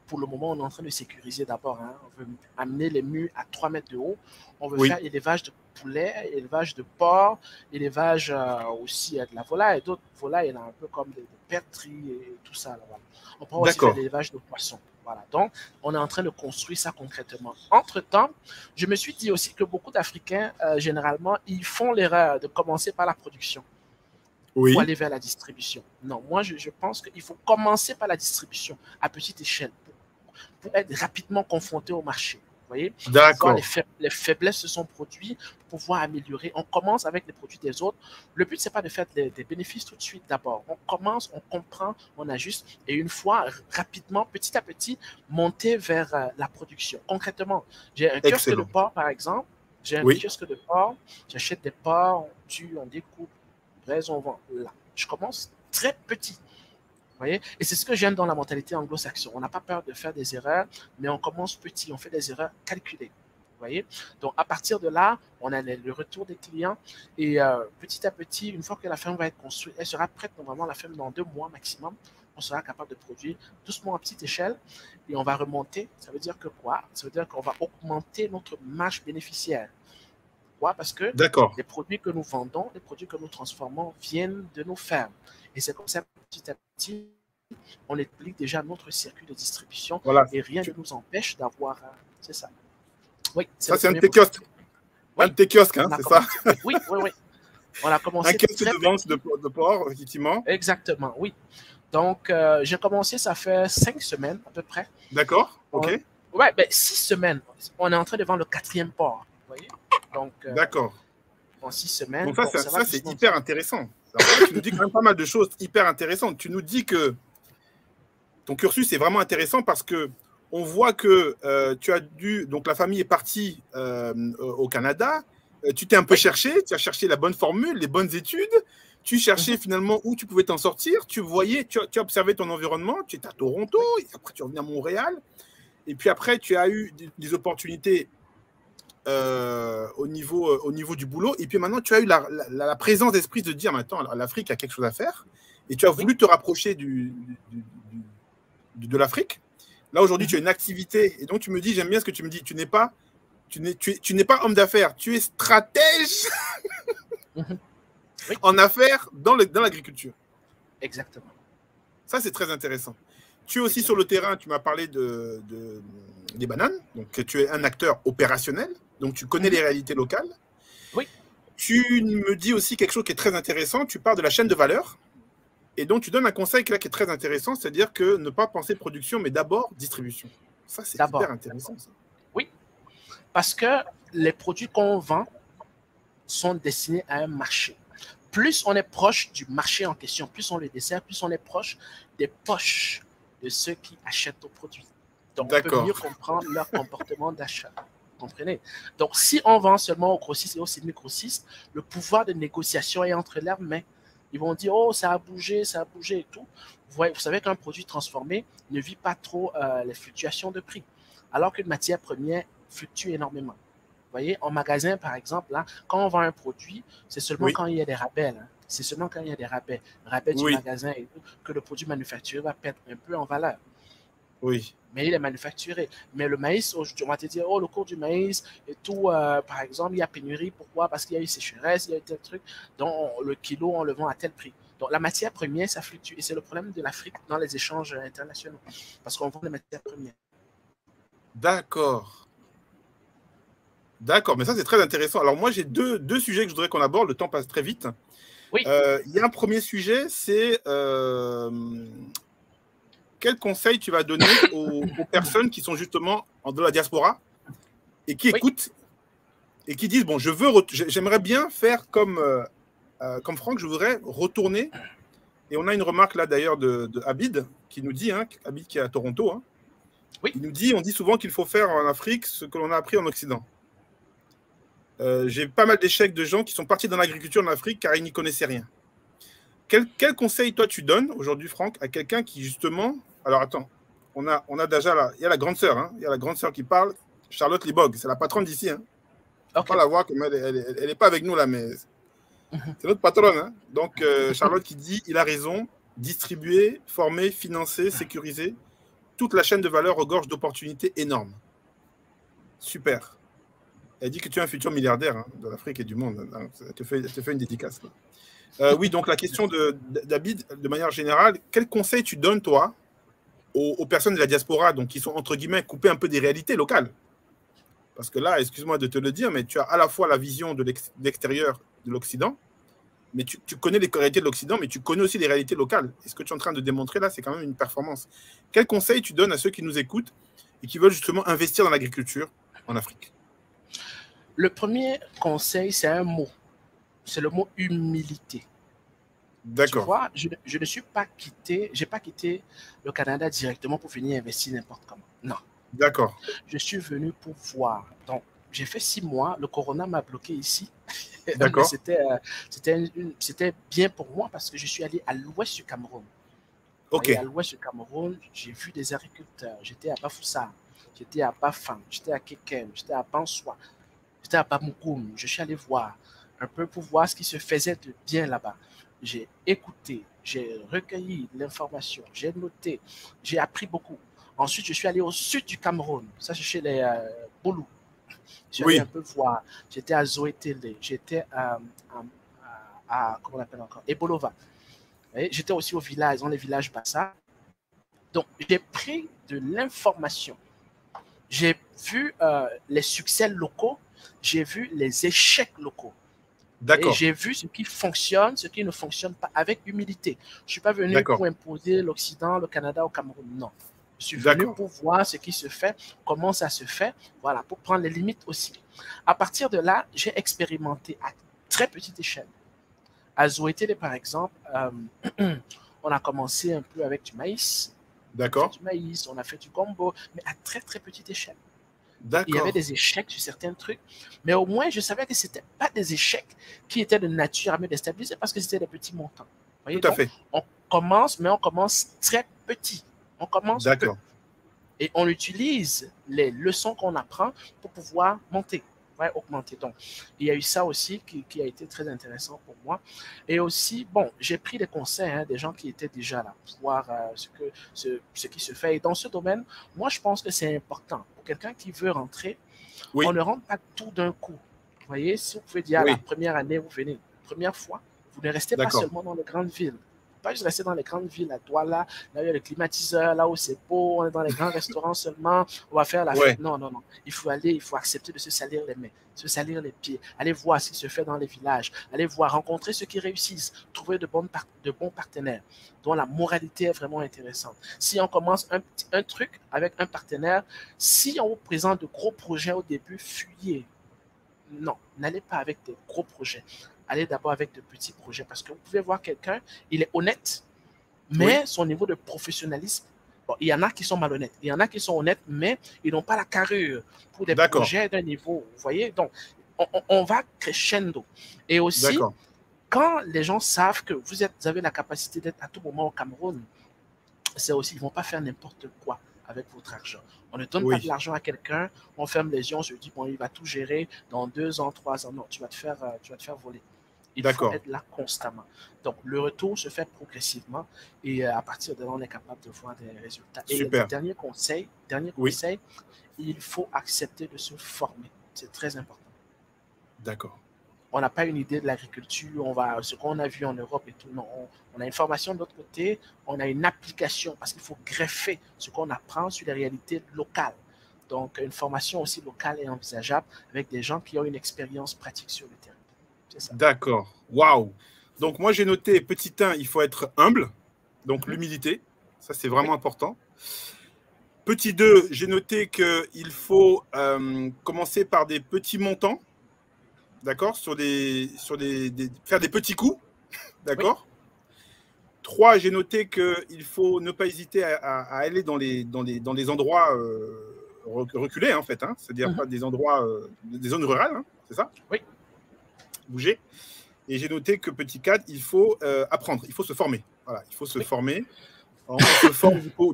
Pour le moment, on est en train de sécuriser d'abord. Hein. On veut amener les murs à 3 mètres de haut. On veut faire élevage de poulets, élevage de porc, élevage aussi de la volaille et d'autres volailles, là, un peu comme des perteries et tout ça. Là, voilà. On peut aussi faire l'élevage de poissons. Voilà. Donc, on est en train de construire ça concrètement. Entre-temps, je me suis dit aussi que beaucoup d'Africains, généralement, ils font l'erreur de commencer par la production. Pour aller vers la distribution. Non, moi, je pense qu'il faut commencer par la distribution à petite échelle pour être rapidement confronté au marché. Vous voyez? D'accord. Les faiblesses se sont produites pour pouvoir améliorer. On commence avec les produits des autres. Le but, ce n'est pas de faire des bénéfices tout de suite d'abord. On commence, on comprend, on ajuste et une fois, rapidement, petit à petit, monter vers la production. Concrètement, j'ai un kiosque de porc, par exemple. J'ai un kiosque de porc. J'achète des porcs, on tue, on découpe. On vend là. Je commence très petit. Voyez? Et c'est ce que j'aime dans la mentalité anglo-saxonne. On n'a pas peur de faire des erreurs, mais on commence petit, on fait des erreurs calculées. Voyez? Donc, à partir de là, on a le retour des clients et petit à petit, une fois que la ferme va être construite, elle sera prête normalement, la ferme dans 2 mois maximum. On sera capable de produire doucement à petite échelle et on va remonter. Ça veut dire que quoi? Ça veut dire qu'on va augmenter notre marge bénéficiaire. Pourquoi? Parce que les produits que nous vendons, les produits que nous transformons viennent de nos fermes. Et c'est comme ça, petit à petit, on explique déjà notre circuit de distribution et rien ne nous empêche d'avoir... c'est ça. Oui, ça, c'est un de tes kiosques. Oui. Un de tes kiosques, hein, c'est ça? Oui, oui, oui. On a commencé... Un kiosque de vente de porc, effectivement. Exactement, oui. Donc, j'ai commencé, ça fait 5 semaines à peu près. D'accord, ok. Ouais, ben 6 semaines. On est en train de vendre le 4e porc. Vous voyez? Donc, d'accord. En 6 semaines. Donc ça c'est hyper intéressant. Tu nous dis quand même pas mal de choses hyper intéressantes. Tu nous dis que ton cursus est vraiment intéressant parce que on voit que tu as dû, donc la famille est partie au Canada. Tu t'es un peu cherché, tu as cherché la bonne formule, les bonnes études. Tu cherchais finalement où tu pouvais t'en sortir. Tu voyais, tu as observé ton environnement. Tu étais à Toronto, et après tu reviens à Montréal. Et puis après, tu as eu des opportunités au niveau du boulot. Et puis maintenant, tu as eu la présence d'esprit de dire, maintenant, l'Afrique a quelque chose à faire. Et tu as voulu te rapprocher de l'Afrique. Là, aujourd'hui, tu as une activité. Et donc, tu me dis, j'aime bien ce que tu me dis, tu n'es pas homme d'affaires, tu es stratège en affaires dans l'agriculture. Exactement. Ça, c'est très intéressant. Tu es aussi sur le terrain, tu m'as parlé des bananes, donc tu es un acteur opérationnel, donc tu connais les réalités locales. Oui. Tu me dis aussi quelque chose qui est très intéressant, tu parles de la chaîne de valeur, et donc tu donnes un conseil là, qui est très intéressant, c'est-à-dire que ne pas penser production, mais d'abord distribution. Ça, c'est hyper intéressant. Ça. Oui, parce que les produits qu'on vend sont destinés à un marché. Plus on est proche du marché en question, plus on le dessert, plus on est proche des poches de ceux qui achètent nos produits. Donc, on peut mieux comprendre leur comportement d'achat. Vous comprenez? Donc, si on vend seulement aux grossistes et aux semi-grossistes, le pouvoir de négociation est entre leurs mains. Ils vont dire, oh, ça a bougé et tout. Vous savez qu'un produit transformé ne vit pas trop les fluctuations de prix, alors qu'une matière première fluctue énormément. Vous voyez, en magasin, par exemple, là, quand on vend un produit, c'est seulement quand il y a des rabais. Là. C'est seulement quand il y a des rabais du magasin et tout, que le produit manufacturé va perdre un peu en valeur. Oui. Mais il est manufacturé. Mais le maïs, on va te dire, oh, le cours du maïs et tout, par exemple, il y a pénurie. Pourquoi? Parce qu'il y a eu sécheresse, il y a eu tel truc. Donc, le kilo, on le vend à tel prix. Donc, la matière première, ça fluctue. Et c'est le problème de l'Afrique dans les échanges internationaux. Parce qu'on vend les matières premières. D'accord. D'accord, mais ça, c'est très intéressant. Alors, moi, j'ai deux sujets que je voudrais qu'on aborde. Le temps passe très vite. Oui. Il y a un premier sujet, c'est quel conseil tu vas donner aux personnes qui sont justement de la diaspora et qui écoutent et qui disent, bon, j'aimerais bien faire comme Franck, je voudrais retourner. Et on a une remarque là d'ailleurs de Abid qui nous dit, hein, Abid qui est à Toronto, hein, il nous dit, on dit souvent qu'il faut faire en Afrique ce que l'on a appris en Occident. J'ai pas mal d'échecs de gens qui sont partis dans l'agriculture en Afrique car ils n'y connaissaient rien. Quel conseil, toi, tu donnes aujourd'hui, Franck, à quelqu'un qui, justement... Alors, attends, on a déjà là... Il y a la grande sœur, hein, il y a la grande sœur qui parle, Charlotte Libog, c'est la patronne d'ici. Hein. On peut la voir, comme elle n'est pas avec nous, là, mais c'est notre patronne. Hein. Donc, Charlotte qui dit, il a raison, distribuer, former, financer, sécuriser, toute la chaîne de valeur regorge d'opportunités énormes. Super. Elle dit que tu es un futur milliardaire, hein, de l'Afrique et du monde. Elle te fait une dédicace. Oui, donc la question d'Abid, de manière générale, quel conseil tu donnes, toi, aux personnes de la diaspora, donc qui sont, entre guillemets, coupées un peu des réalités locales? Parce que là, excuse-moi de te le dire, mais tu as à la fois la vision de l'extérieur de l'Occident, mais tu connais les réalités de l'Occident, mais tu connais aussi les réalités locales. Et ce que tu es en train de démontrer là, c'est quand même une performance. Quel conseil tu donnes à ceux qui nous écoutent et qui veulent justement investir dans l'agriculture en Afrique? Le premier conseil, c'est un mot. C'est le mot humilité. D'accord. Tu vois, je ne suis pas quitté, j'ai pas quitté le Canada directement pour venir investir n'importe comment. Non. D'accord. Je suis venu pour voir. Donc, j'ai fait 6 mois. Le corona m'a bloqué ici. D'accord. C'était bien pour moi parce que je suis allé à l'ouest du Cameroun. Ok. Et à l'ouest du Cameroun, j'ai vu des agriculteurs. J'étais à Bafoussam, j'étais à Bafang, j'étais à Kekem, j'étais à Bansoua, j'étais à Bamoukoum. Je suis allé voir un peu pour voir ce qui se faisait de bien là-bas. J'ai écouté, j'ai recueilli l'information, j'ai noté, j'ai appris beaucoup. Ensuite, je suis allé au sud du Cameroun. Ça, c'est chez les Boulou. Je suis allé un Oui. peu voir. J'étais à Zoétélé, j'étais comment on appelle encore, Ebolova. J'étais aussi au village, dans les villages Bassa. Donc, j'ai pris de l'information. J'ai vu les succès locaux, j'ai vu les échecs locaux. Et D'accord. j'ai vu ce qui fonctionne, ce qui ne fonctionne pas, avec humilité. Je ne suis pas venu D'accord. pour imposer l'Occident, le Canada au Cameroun, non. Je suis venu D'accord. pour voir ce qui se fait, comment ça se fait, voilà, pour prendre les limites aussi. À partir de là, j'ai expérimenté à très petite échelle. À Zoétélé, par exemple, on a commencé un peu avec du maïs. On a fait D'accord. du maïs, on a fait du gombo, mais à très très petite échelle. Donc, il y avait D'accord. des échecs sur certains trucs, mais au moins, je savais que ce n'étaient pas des échecs qui étaient de nature à me déstabiliser parce que c'était des petits montants. Vous voyez, Tout à donc, fait. on commence, mais on commence très petit. On commence peu. D'accord. Et on utilise les leçons qu'on apprend pour pouvoir monter, ouais, augmenter. Donc, il y a eu ça aussi qui a été très intéressant pour moi. Et aussi, bon, j'ai pris des conseils des gens qui étaient déjà là pour voir ce qui se fait. Et dans ce domaine, moi, je pense que c'est important. Pour quelqu'un qui veut rentrer, on Oui. ne rentre pas tout d'un coup. Vous voyez, si vous pouvez dire la Oui. première année, vous venez, première fois, vous ne restez pas D'accord. seulement dans les grandes villes. Pas juste rester dans les grandes villes, à Douala, là où il y a le climatiseur, là où c'est beau, on est dans les grands restaurants seulement, on va faire la fête. Ouais. Non, non, non. Il faut aller, il faut accepter de se salir les mains, se salir les pieds, aller voir ce qui se fait dans les villages, aller voir, rencontrer ceux qui réussissent, trouver de bons partenaires, dont la moralité est vraiment intéressante. Si on commence un truc avec un partenaire, si on vous présente de gros projets au début, fuyez. Non, n'allez pas avec des gros projets. Allez d'abord avec de petits projets parce que vous pouvez voir quelqu'un, il est honnête, Oui. mais son niveau de professionnalisme, bon, il y en a qui sont malhonnêtes, il y en a qui sont honnêtes, mais ils n'ont pas la carrure pour des D'accord. projets d'un niveau. Vous voyez, donc on va crescendo. Et aussi, D'accord. quand les gens savent que vous avez la capacité d'être à tout moment au Cameroun, c'est aussi, ils ne vont pas faire n'importe quoi avec votre argent. On ne donne pas de Oui. l'argent à quelqu'un, on ferme les yeux, on se dit, bon, il va tout gérer dans 2 ans, 3 ans. Non, tu vas te faire voler. Il faut D'accord. être là constamment. Donc, le retour se fait progressivement et à partir de là, on est capable de voir des résultats. Et le Super. dernier conseil, Oui. il faut accepter de se former. C'est très important. D'accord. On n'a pas une idée de l'agriculture, ce qu'on a vu en Europe et tout. Non, on a une formation de l'autre côté, on a une application parce qu'il faut greffer ce qu'on apprend sur les réalités locales. Donc, une formation aussi locale est envisageable avec des gens qui ont une expérience pratique sur le terrain. C'est ça. D'accord. Waouh. Donc, moi, j'ai noté, petit 1, il faut être humble. Donc, l'humilité. Ça, c'est vraiment important. Petit 2, j'ai noté qu'il faut commencer par des petits montants. D'accord, faire des petits coups, d'accord. 3, j'ai noté qu'il faut ne pas hésiter à aller dans les endroits reculés, en fait, c'est-à-dire pas des endroits, des zones rurales, c'est ça? Oui. Bouger. Et j'ai noté que petit 4, il faut apprendre, il faut se former. Voilà, il faut se former. On se forme du coup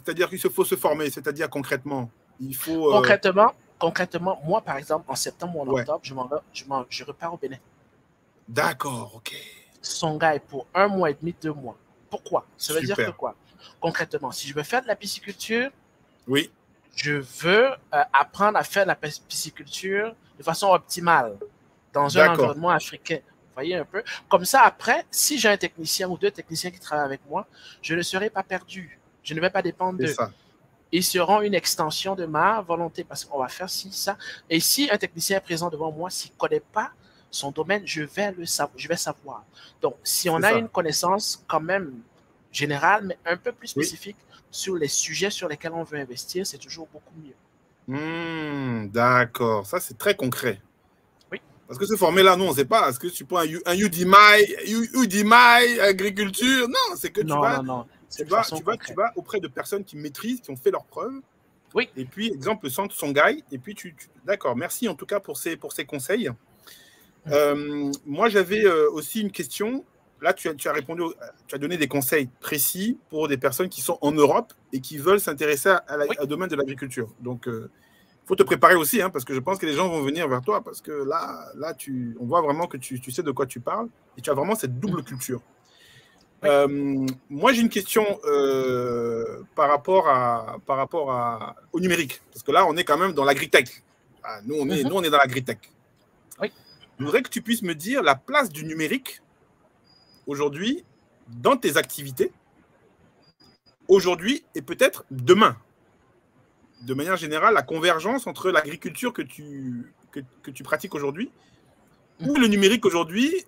c'est-à-dire qu'il faut se former, c'est-à-dire concrètement, il faut. Concrètement, moi, par exemple, en septembre ou en octobre, je repars au Bénin. D'accord, ok. Songhai pour 1 mois et demi, 2 mois. Pourquoi? Ça veut dire que Super. quoi? Concrètement, si je veux faire de la pisciculture, Oui. je veux apprendre à faire de la pisciculture de façon optimale dans un environnement africain. Vous voyez un peu? Comme ça, après, si j'ai un technicien ou 2 techniciens qui travaillent avec moi, je ne serai pas perdu. Je ne vais pas dépendre d'eux. Ils seront une extension de ma volonté parce qu'on va faire ci, ça. Et si un technicien est présent devant moi, s'il ne connaît pas son domaine, je vais savoir. Donc, si on a une connaissance quand même générale, mais un peu plus spécifique sur les sujets sur lesquels on veut investir, c'est toujours beaucoup mieux. D'accord, ça c'est très concret. Oui. Parce que ce former-là, nous, on ne sait pas. Est-ce que tu prends un Udemy agriculture? Non, c'est que tu vas auprès de personnes qui maîtrisent, qui ont fait leurs preuves. Oui. Et puis, exemple, le centre Songhai. Et puis, d'accord, merci en tout cas pour ces conseils. Moi, j'avais aussi une question. là, tu as répondu, tu as donné des conseils précis pour des personnes qui sont en Europe et qui veulent s'intéresser au domaine de l'agriculture. Donc, faut te préparer aussi, hein, parce que je pense que les gens vont venir vers toi, parce que là on voit vraiment que tu sais de quoi tu parles et tu as vraiment cette double culture. Moi, j'ai une question par rapport au numérique, parce que là, on est quand même dans l'agritech. Ah, nous, on est dans l'agritech. Oui. Je voudrais que tu puisses me dire la place du numérique aujourd'hui dans tes activités, aujourd'hui et peut-être demain. De manière générale, la convergence entre l'agriculture que tu pratiques aujourd'hui ou le numérique aujourd'hui,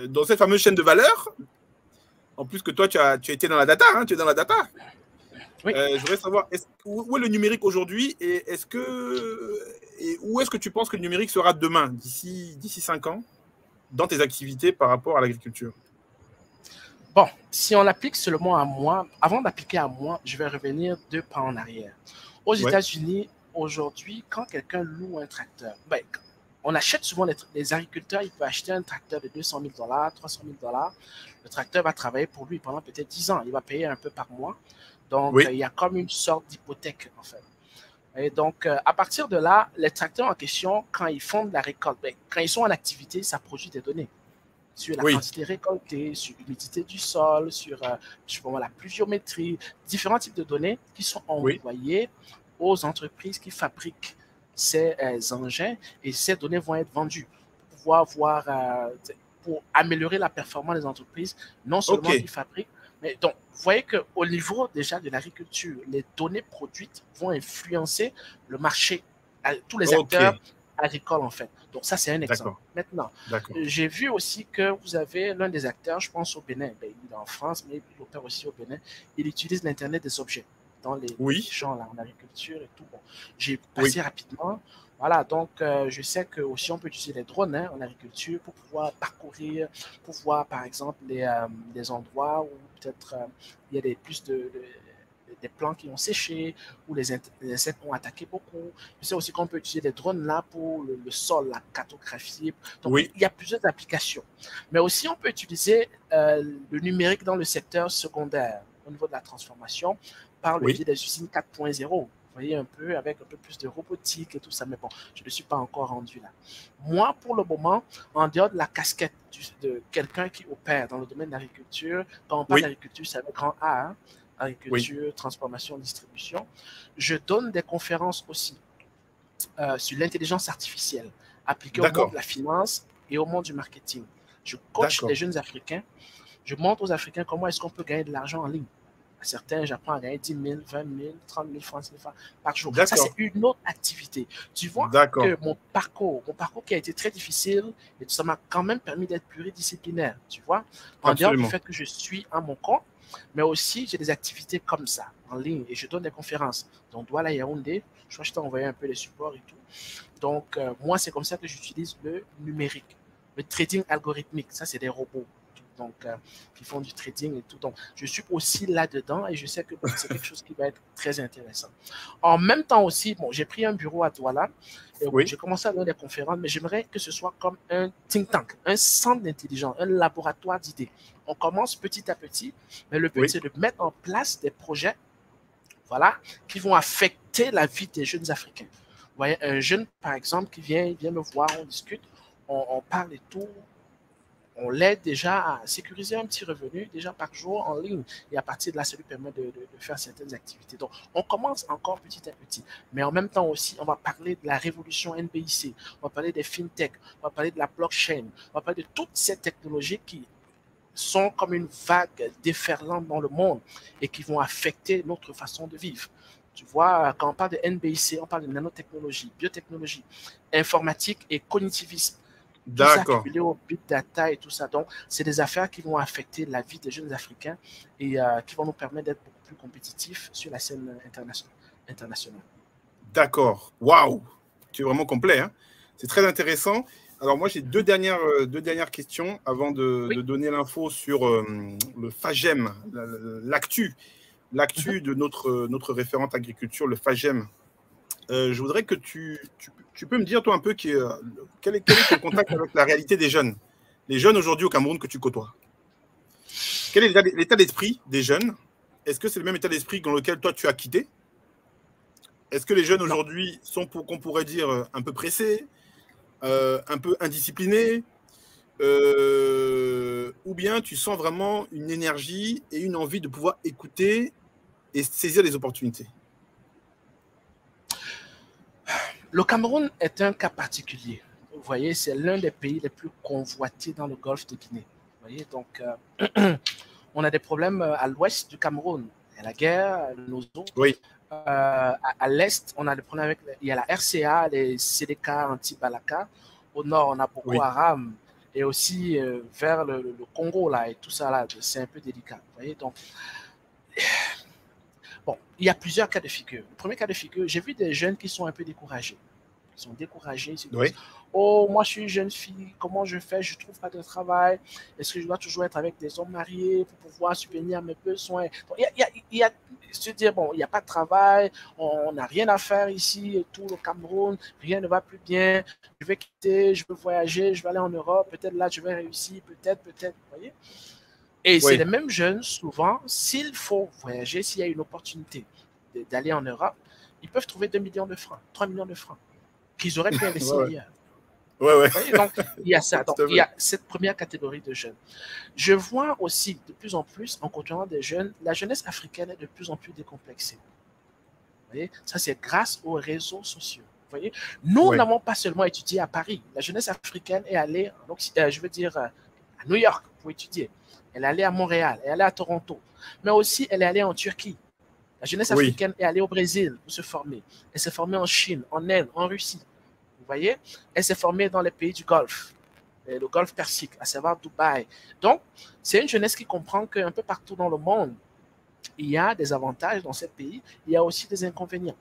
dans cette fameuse chaîne de valeur. En plus que toi, tu as été dans la data, hein, tu es dans la data. Oui. Je voudrais savoir où est le numérique aujourd'hui et où est-ce que tu penses que le numérique sera demain, d'ici 5 ans, dans tes activités par rapport à l'agriculture? Bon, si on applique seulement à moi, avant d'appliquer à moi, je vais revenir 2 pas en arrière. Aux États-Unis, aujourd'hui, quand quelqu'un loue un tracteur, on achète souvent les agriculteurs, ils peuvent acheter un tracteur de 200 000 $, 300 000 $. Le tracteur va travailler pour lui pendant peut-être 10 ans. Il va payer un peu par mois. Donc, il y a comme une sorte d'hypothèque, en fait. Et donc, à partir de là, les tracteurs en question, quand ils font de la récolte, quand ils sont en activité, ça produit des données sur la quantité récoltée, sur l'humidité du sol, sur la pluviométrie, différents types de données qui sont envoyées aux entreprises qui fabriquent ces engins, et ces données vont être vendues pour pouvoir voir, pour améliorer la performance des entreprises, non seulement qui fabriquent, mais donc, vous voyez qu'au niveau déjà de l'agriculture, les données produites vont influencer le marché, tous les acteurs agricoles en fait. Donc ça, c'est un exemple. Maintenant, j'ai vu aussi que vous avez l'un des acteurs, je pense au Bénin, il est en France, mais il opère aussi au Bénin, il utilise l'Internet des objets dans les champs là, en agriculture et tout. Bon, j'ai passé rapidement. Voilà, donc je sais que aussi on peut utiliser les drones en agriculture pour pouvoir parcourir, pour voir par exemple les endroits où peut-être il y a des plants qui ont séché, où les insectes ont attaqué beaucoup. Je sais aussi qu'on peut utiliser des drones là pour le sol, la cartographie. Donc il y a plusieurs applications. Mais aussi on peut utiliser le numérique dans le secteur secondaire au niveau de la transformation par le biais des usines 4.0. Vous voyez, un peu avec un peu plus de robotique et tout ça, mais bon, je ne suis pas encore rendu là. Moi, pour le moment, en dehors de la casquette de quelqu'un qui opère dans le domaine de l'agriculture, quand on parle d'agriculture, c'est avec grand A, hein, agriculture, transformation, distribution, je donne des conférences aussi sur l'intelligence artificielle appliquée au monde de la finance et au monde du marketing. Je coach les jeunes Africains, je montre aux Africains comment est-ce qu'on peut gagner de l'argent en ligne. Certains, j'apprends à gagner 10 000, 20 000, 30 000 francs par jour. Ça, c'est une autre activité. Tu vois que mon parcours qui a été très difficile, et ça m'a quand même permis d'être pluridisciplinaire, tu vois, en dehors du fait que je suis à mon compte, mais aussi j'ai des activités comme ça, en ligne, et je donne des conférences. Donc, Douala Yaoundé, je crois que je t'ai envoyé un peu les supports et tout. Donc, moi, c'est comme ça que j'utilise le numérique, le trading algorithmique. Ça, c'est des robots. Donc, qui font du trading et tout. Donc, je suis aussi là-dedans et je sais que c'est quelque chose qui va être très intéressant. En même temps aussi, bon, j'ai pris un bureau à Douala et j'ai commencé à donner des conférences, mais j'aimerais que ce soit comme un think tank, un centre d'intelligence, un laboratoire d'idées. On commence petit à petit, mais le but, c'est de mettre en place des projets, voilà, qui vont affecter la vie des jeunes Africains. Vous voyez, un jeune, par exemple, qui vient me voir, on discute, on parle et tout. On l'aide déjà à sécuriser un petit revenu déjà par jour en ligne. Et à partir de là, ça lui permet de faire certaines activités. Donc, on commence encore petit à petit. Mais en même temps aussi, on va parler de la révolution NBIC. On va parler des fintech. On va parler de la blockchain. On va parler de toutes ces technologies qui sont comme une vague déferlante dans le monde et qui vont affecter notre façon de vivre. Tu vois, quand on parle de NBIC, on parle de nanotechnologie, biotechnologie, informatique et cognitivisme. Tout ça cumulé au big data et tout ça. Donc, c'est des affaires qui vont affecter la vie des jeunes Africains et qui vont nous permettre d'être beaucoup plus compétitifs sur la scène internationale. D'accord. Waouh! Tu es vraiment complet. Hein? C'est très intéressant. Alors, moi, j'ai deux dernières questions avant de donner l'info sur le FAGEM, l'actu de notre référente agriculture, le FAGEM. Je voudrais que tu peux me dire, toi, un peu, quel est ton contact avec la réalité des jeunes? Les jeunes aujourd'hui au Cameroun que tu côtoies? Quel est l'état d'esprit des jeunes? Est-ce que c'est le même état d'esprit dans lequel toi tu as quitté? Est-ce que les jeunes aujourd'hui sont, qu'on pourrait dire, un peu pressés, un peu indisciplinés, ou bien tu sens vraiment une énergie et une envie de pouvoir écouter et saisir les opportunités? Le Cameroun est un cas particulier. Vous voyez, c'est l'un des pays les plus convoités dans le golfe de Guinée. Vous voyez, donc on a des problèmes à l'ouest du Cameroun. Il y a la guerre, nos autres. Oui. À l'est, on a des problèmes avec. Il y a la RCA, les CDK anti-Balaka. Au nord, on a Boko Haram. Et aussi vers le Congo, là, et tout ça, là, c'est un peu délicat. Vous voyez, donc. Bon, il y a plusieurs cas de figure. Le premier cas de figure, j'ai vu des jeunes qui sont un peu découragés. Ils sont découragés. Ils se disent, oh, moi, je suis une jeune fille. Comment je fais? Je ne trouve pas de travail. Est-ce que je dois toujours être avec des hommes mariés pour pouvoir subvenir à mes besoins? Il y a se dire, bon, il n'y a pas de travail. On n'a rien à faire ici, tout le Cameroun. Rien ne va plus bien. Je vais quitter. Je veux voyager. Je vais aller en Europe. Peut-être là, je vais réussir. Peut-être. Vous voyez? Et c'est les mêmes jeunes, souvent, s'il faut voyager, s'il y a une opportunité d'aller en Europe, ils peuvent trouver 2 millions de francs, 3 millions de francs, qu'ils auraient pu investir ailleurs. Donc, il y a ça. Donc, il y a cette première catégorie de jeunes. Je vois aussi de plus en plus, en côtoyant des jeunes, la jeunesse africaine est de plus en plus décomplexée. Vous voyez? Ça, c'est grâce aux réseaux sociaux. Vous voyez? Nous n'avons pas seulement étudié à Paris. La jeunesse africaine est allée, je veux dire, à New York pour étudier. Elle est allée à Montréal, elle est allée à Toronto, mais aussi elle est allée en Turquie. La jeunesse africaine est allée au Brésil pour se former. Elle s'est formée en Chine, en Inde, en Russie. Vous voyez? Elle s'est formée dans les pays du Golfe, le Golfe Persique, à savoir Dubaï. Donc, c'est une jeunesse qui comprend qu'un peu partout dans le monde, il y a des avantages dans ces pays, il y a aussi des inconvénients.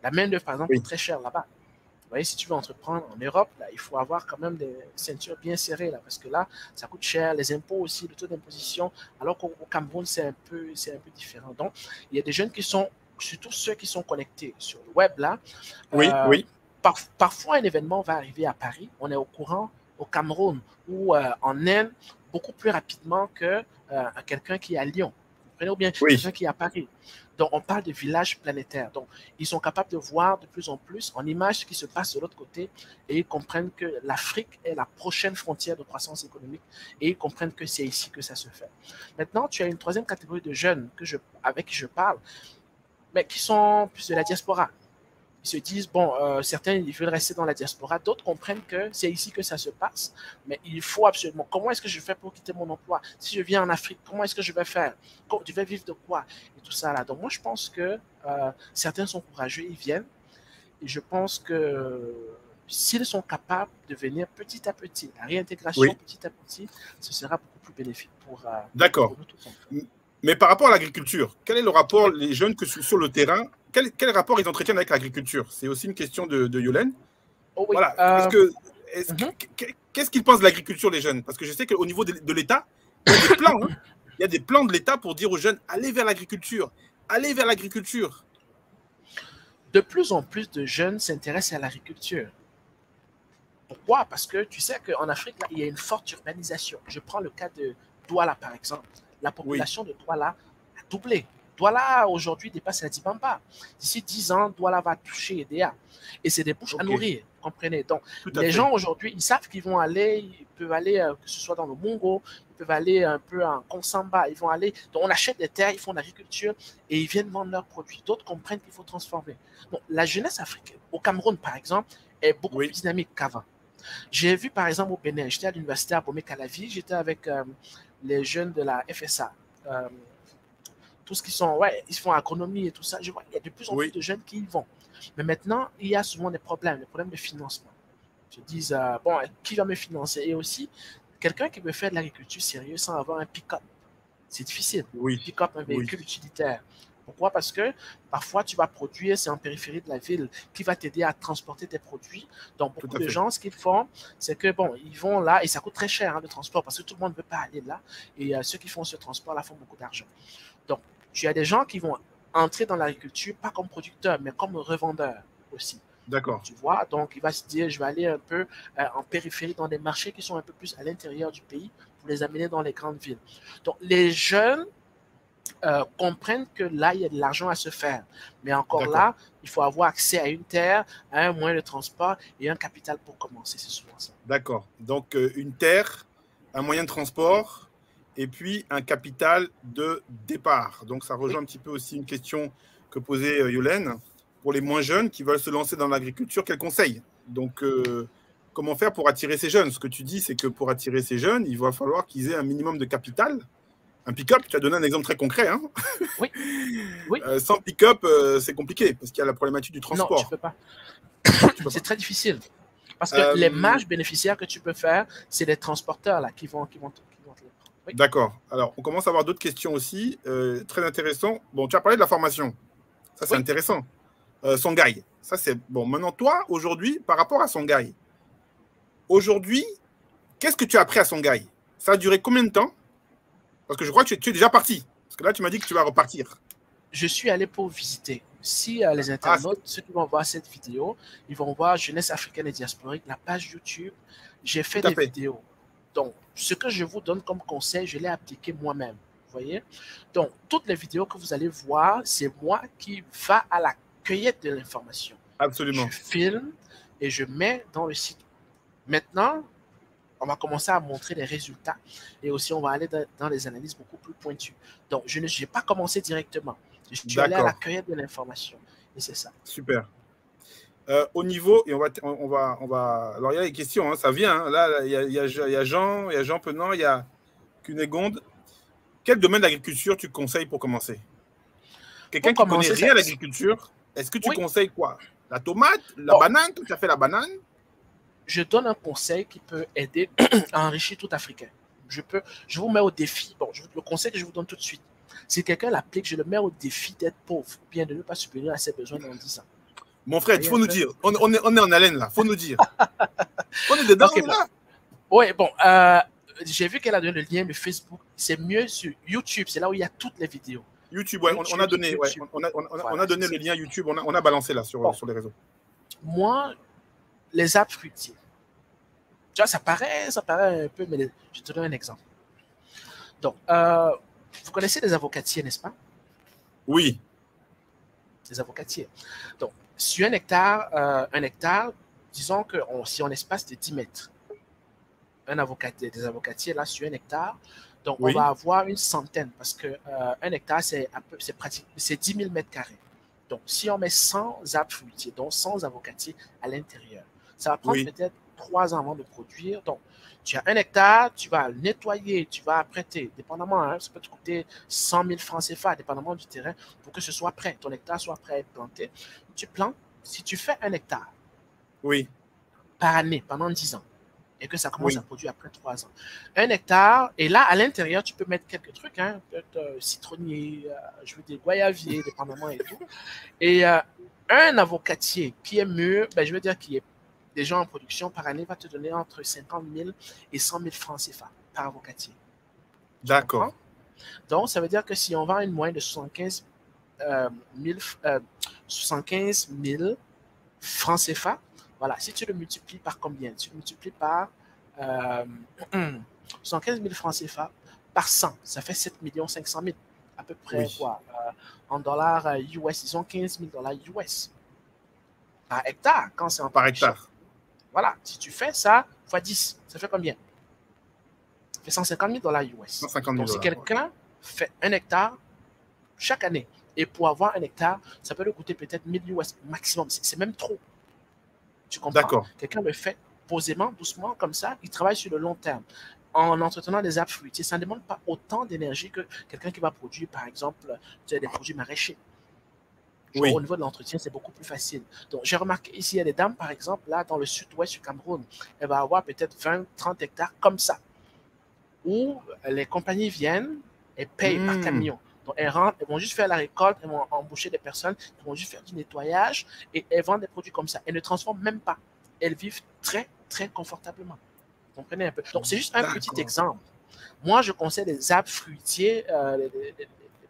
La main-d'œuvre, par exemple, est très chère là-bas. Vous voyez, si tu veux entreprendre en Europe, là, il faut avoir quand même des ceintures bien serrées, là, parce que là, ça coûte cher, les impôts aussi, le taux d'imposition, alors qu'au Cameroun, c'est un peu différent. Donc, il y a des jeunes qui sont, surtout ceux qui sont connectés sur le web, là. Parfois, un événement va arriver à Paris, on est au courant au Cameroun ou en Inde beaucoup plus rapidement que quelqu'un qui est à Lyon. Vous comprenez, ou bien quelqu'un qui est à Paris. Donc, on parle de village planétaire. Donc, ils sont capables de voir de plus en plus en images ce qui se passe de l'autre côté et ils comprennent que l'Afrique est la prochaine frontière de croissance économique et ils comprennent que c'est ici que ça se fait. Maintenant, tu as une troisième catégorie de jeunes avec qui je parle, mais qui sont plus de la diaspora. Ils se disent, bon, certains, ils veulent rester dans la diaspora, d'autres comprennent que c'est ici que ça se passe, mais il faut absolument, comment est-ce que je fais pour quitter mon emploi? Si je viens en Afrique, comment est-ce que je vais faire? Je vais vivre de quoi? Et tout ça là. Donc moi, je pense que certains sont courageux, ils viennent, et je pense que s'ils sont capables de venir petit à petit, la réintégration petit à petit, ce sera beaucoup plus bénéfique pour D'accord. Mais par rapport à l'agriculture, quel est le rapport, les jeunes que sur le terrain, quel rapport ils entretiennent avec l'agriculture? C'est aussi une question de Yolène. Voilà. Qu'est-ce qu'ils pensent de l'agriculture, les jeunes? Parce que je sais qu'au niveau de l'État, il y a des plans. Il y a des plans de l'État pour dire aux jeunes, allez vers l'agriculture. Allez vers l'agriculture. De plus en plus de jeunes s'intéressent à l'agriculture. Pourquoi? Parce que tu sais qu'en Afrique, là, il y a une forte urbanisation. Je prends le cas de Douala, par exemple. La population de Douala a doublé. Douala, aujourd'hui, dépasse la Dibamba. D'ici 10 ans, Douala va toucher EDA. Et c'est des bouches à nourrir, vous comprenez? Donc, les gens, aujourd'hui, ils savent qu'ils vont aller, ils peuvent aller, que ce soit dans le Mongo, ils peuvent aller un peu en Konsamba, ils vont aller, donc on achète des terres, ils font de l'agriculture et ils viennent vendre leurs produits. D'autres comprennent qu'il faut transformer. Donc, la jeunesse africaine, au Cameroun, par exemple, est beaucoup plus dynamique qu'avant. J'ai vu, par exemple, au Bénin, j'étais à l'université à Bomé-Calavi, j'étais avec les jeunes de la FSA, tous qui sont, ils font agronomie et tout ça. Je vois, il y a de plus en plus de jeunes qui y vont. Mais maintenant, il y a souvent des problèmes de financement. Ils se disent, bon, qui va me financer? Et aussi, quelqu'un qui veut faire de l'agriculture sérieuse sans avoir un pick-up, c'est difficile. Pick-up, un véhicule utilitaire. Pourquoi? Parce que parfois, tu vas produire, c'est en périphérie de la ville, qui va t'aider à transporter tes produits. Donc, beaucoup de gens, ce qu'ils font, c'est que, bon, ils vont là, et ça coûte très cher, le transport, parce que tout le monde ne veut pas aller là. Et ceux qui font ce transport-là font beaucoup d'argent. Donc, tu as des gens qui vont entrer dans l'agriculture, pas comme producteurs, mais comme revendeurs aussi. D'accord. Tu vois, donc il va se dire, je vais aller un peu en périphérie, dans des marchés qui sont un peu plus à l'intérieur du pays, pour les amener dans les grandes villes. Donc, les jeunes comprennent que là, il y a de l'argent à se faire. Mais encore là, il faut avoir accès à une terre, à un moyen de transport et un capital pour commencer. C'est souvent ça. D'accord. Donc, une terre, un moyen de transport et puis un capital de départ. Donc, ça rejoint un petit peu aussi une question que posait Yolène. Pour les moins jeunes qui veulent se lancer dans l'agriculture, quels conseils? Donc, comment faire pour attirer ces jeunes? Ce que tu dis, c'est que pour attirer ces jeunes, il va falloir qu'ils aient un minimum de capital. Un pick-up, tu as donné un exemple très concret. Hein, oui. Oui. Sans pick-up, c'est compliqué parce qu'il y a la problématique du transport. Non, tu ne peux pas. C'est très difficile. Parce que les marges bénéficiaires que tu peux faire, c'est les transporteurs là, qui vont te les prendre. Oui. D'accord. Alors, on commence à avoir d'autres questions aussi. Très intéressant. Bon, tu as parlé de la formation. Ça, c'est intéressant. Songhai. Ça, c'est bon. Maintenant, toi, aujourd'hui, par rapport à Songhai, aujourd'hui, qu'est-ce que tu as appris à Songhai? Ça a duré combien de temps? Parce que je crois que tu es déjà parti. Parce que là, tu m'as dit que tu vas repartir. Je suis allé pour visiter. Si les internautes, ceux qui vont voir cette vidéo, ils vont voir Jeunesse africaine et diasporique, la page YouTube. J'ai fait des vidéos. Donc, ce que je vous donne comme conseil, je l'ai appliqué moi-même. Vous voyez? Donc, toutes les vidéos que vous allez voir, c'est moi qui va à la cueillette de l'information. Absolument. Je filme et je mets dans le site. Maintenant, on va commencer à montrer les résultats et aussi on va aller dans les analyses beaucoup plus pointues. Donc, je n'ai pas commencé directement. Je suis allé à la cueillette de l'information et c'est ça. Super. Au niveau, et on va. Alors, il y a des questions, hein, ça vient. Hein. Là, il y a Jean Penant, il y a Cunégonde. Quel domaine d'agriculture tu conseilles pour commencer? Quelqu'un qui connaît rien à l'agriculture, est-ce que tu conseilles quoi? La tomate, la banane? Tu as fait la banane? Je donne un conseil qui peut aider à enrichir tout Africain. Je vous mets au défi. Bon, le conseil que je vous donne tout de suite. Si quelqu'un l'applique, je le mets au défi d'être pauvre ou bien de ne pas subvenir à ses besoins dans 10 ans. Mon frère, il faut nous dire. On est en haleine là. Il faut nous dire. On est dedans là. Oui, bon. J'ai vu qu'elle a donné le lien de Facebook. C'est mieux sur YouTube. C'est là où il y a toutes les vidéos. YouTube, ouais, on a donné, ouais, on a donné le lien YouTube. On a balancé là sur les réseaux. Moi, les arbres fruitiers. Tu vois, ça paraît un peu, mais je te donne un exemple. Donc, vous connaissez les avocatiers, n'est-ce pas? Oui. Les avocatiers. Donc, sur un hectare, disons que si on espace de 10 mètres, des avocatiers, là, sur un hectare, donc on va avoir une centaine, parce qu'un hectare, c'est 10 000 mètres carrés. Donc, si on met 100 arbres fruitiers, donc 100 avocatiers à l'intérieur, ça va prendre peut-être 3 ans avant de produire. Donc, tu as un hectare, tu vas le nettoyer, tu vas apprêter, dépendamment, hein, ça peut te coûter 100 000 francs CFA, dépendamment du terrain, pour que ce soit prêt, ton hectare soit prêt à être planté. Tu plantes, si tu fais un hectare par année, pendant 10 ans, et que ça commence à produire après 3 ans. Un hectare, et là, à l'intérieur, tu peux mettre quelques trucs, hein, peut-être citronnier, je veux dire goyavier, dépendamment et tout. Et un avocatier qui est mûr, je veux dire qui est déjà en production par année, va te donner entre 50 000 et 100 000 francs CFA par avocatier. D'accord. Donc, ça veut dire que si on vend une moyenne de 75 000 francs CFA, voilà, si tu le multiplies par combien? Tu le multiplies par 75 000 francs CFA par 100, ça fait 7 500 000 à peu près, quoi. En dollars US, disons 15 000 dollars US par hectare, quand c'est en par hectare. Voilà, si tu fais ça fois 10, ça fait combien? Ça fait 150 000 dollars US. 150 000 Donc, si quelqu'un fait un hectare chaque année, et pour avoir un hectare, ça peut lui coûter peut-être 1000 US maximum. C'est même trop. Tu comprends? D'accord. Quelqu'un le fait posément, doucement, comme ça, il travaille sur le long terme. En entretenant des arbres fruitiers, ça ne demande pas autant d'énergie que quelqu'un qui va produire, par exemple, des produits maraîchers. Au niveau de l'entretien, c'est beaucoup plus facile. Donc, j'ai remarqué ici, il y a des dames, par exemple, là, dans le sud-ouest du Cameroun, elle va avoir peut-être 20, 30 hectares comme ça, où les compagnies viennent et payent par camion. Donc, elles rentrent, elles vont juste faire la récolte, elles vont embaucher des personnes, elles vont juste faire du nettoyage et elles vendent des produits comme ça. Elles ne transforment même pas. Elles vivent très, très confortablement. Vous comprenez un peu? Donc, c'est juste un petit exemple. Moi, je conseille les arbres fruitiers, les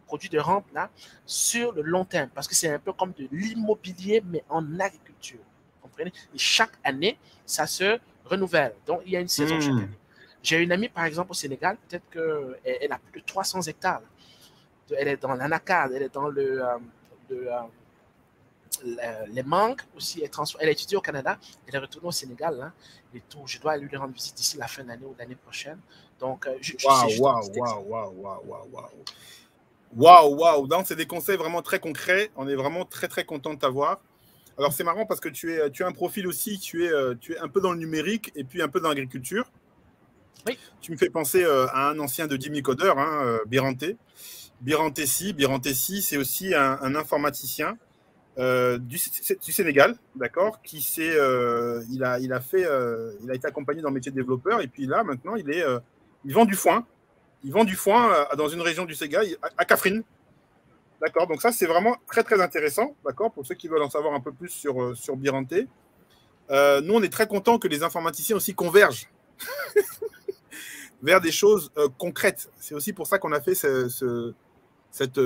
produits de rente là, sur le long terme, parce que c'est un peu comme de l'immobilier, mais en agriculture. Vous comprenez? Et chaque année, ça se renouvelle. Donc, il y a une saison chaque année. J'ai une amie, par exemple, au Sénégal, peut-être qu'elle a plus de 300 hectares. Elle est dans l'anacarde, elle est dans le, les mangues aussi. Elle a étudié au Canada, elle est retournée au Sénégal. Hein, et tout. Je dois lui rendre visite d'ici la fin de l'année ou l'année prochaine. Donc, je sais juste un petit exemple. Waouh. Donc, c'est des conseils vraiment très concrets. On est vraiment très, très content de t'avoir. Alors, c'est marrant parce que tu as un profil aussi, tu es un peu dans le numérique et puis un peu dans l'agriculture. Oui. Tu me fais penser à un ancien de Jimmy Coder, hein, Birante. Birante, c'est aussi un informaticien du Sénégal, d'accord, il a été accompagné dans le métier de développeur et puis là, maintenant, il vend du foin. Il vend du foin dans une région du Sénégal, à Kaffrine. D'accord, donc ça, c'est vraiment très, très intéressant, d'accord, pour ceux qui veulent en savoir un peu plus sur Birante. Nous, on est très contents que les informaticiens aussi convergent vers des choses concrètes. C'est aussi pour ça qu'on a fait cette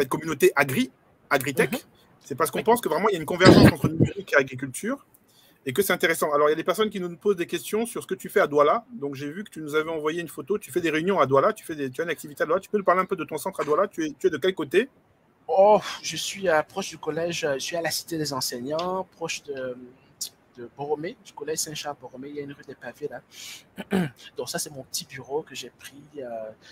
communauté agritech. C'est parce qu'on pense que vraiment, il y a une convergence entre numérique et agriculture et que c'est intéressant. Alors, il y a des personnes qui nous posent des questions sur ce que tu fais à Douala. Donc, j'ai vu que tu nous avais envoyé une photo. Tu fais des réunions à Douala. Tu as une activité à Douala. Tu peux nous parler un peu de ton centre à Douala? Tu es de quel côté? Oh, je suis proche du collège. Je suis à la Cité des enseignants, proche de Borromée, du collège Saint-Charles-Borromée. Il y a une rue des Pavés là. Donc, ça, c'est mon petit bureau que j'ai pris.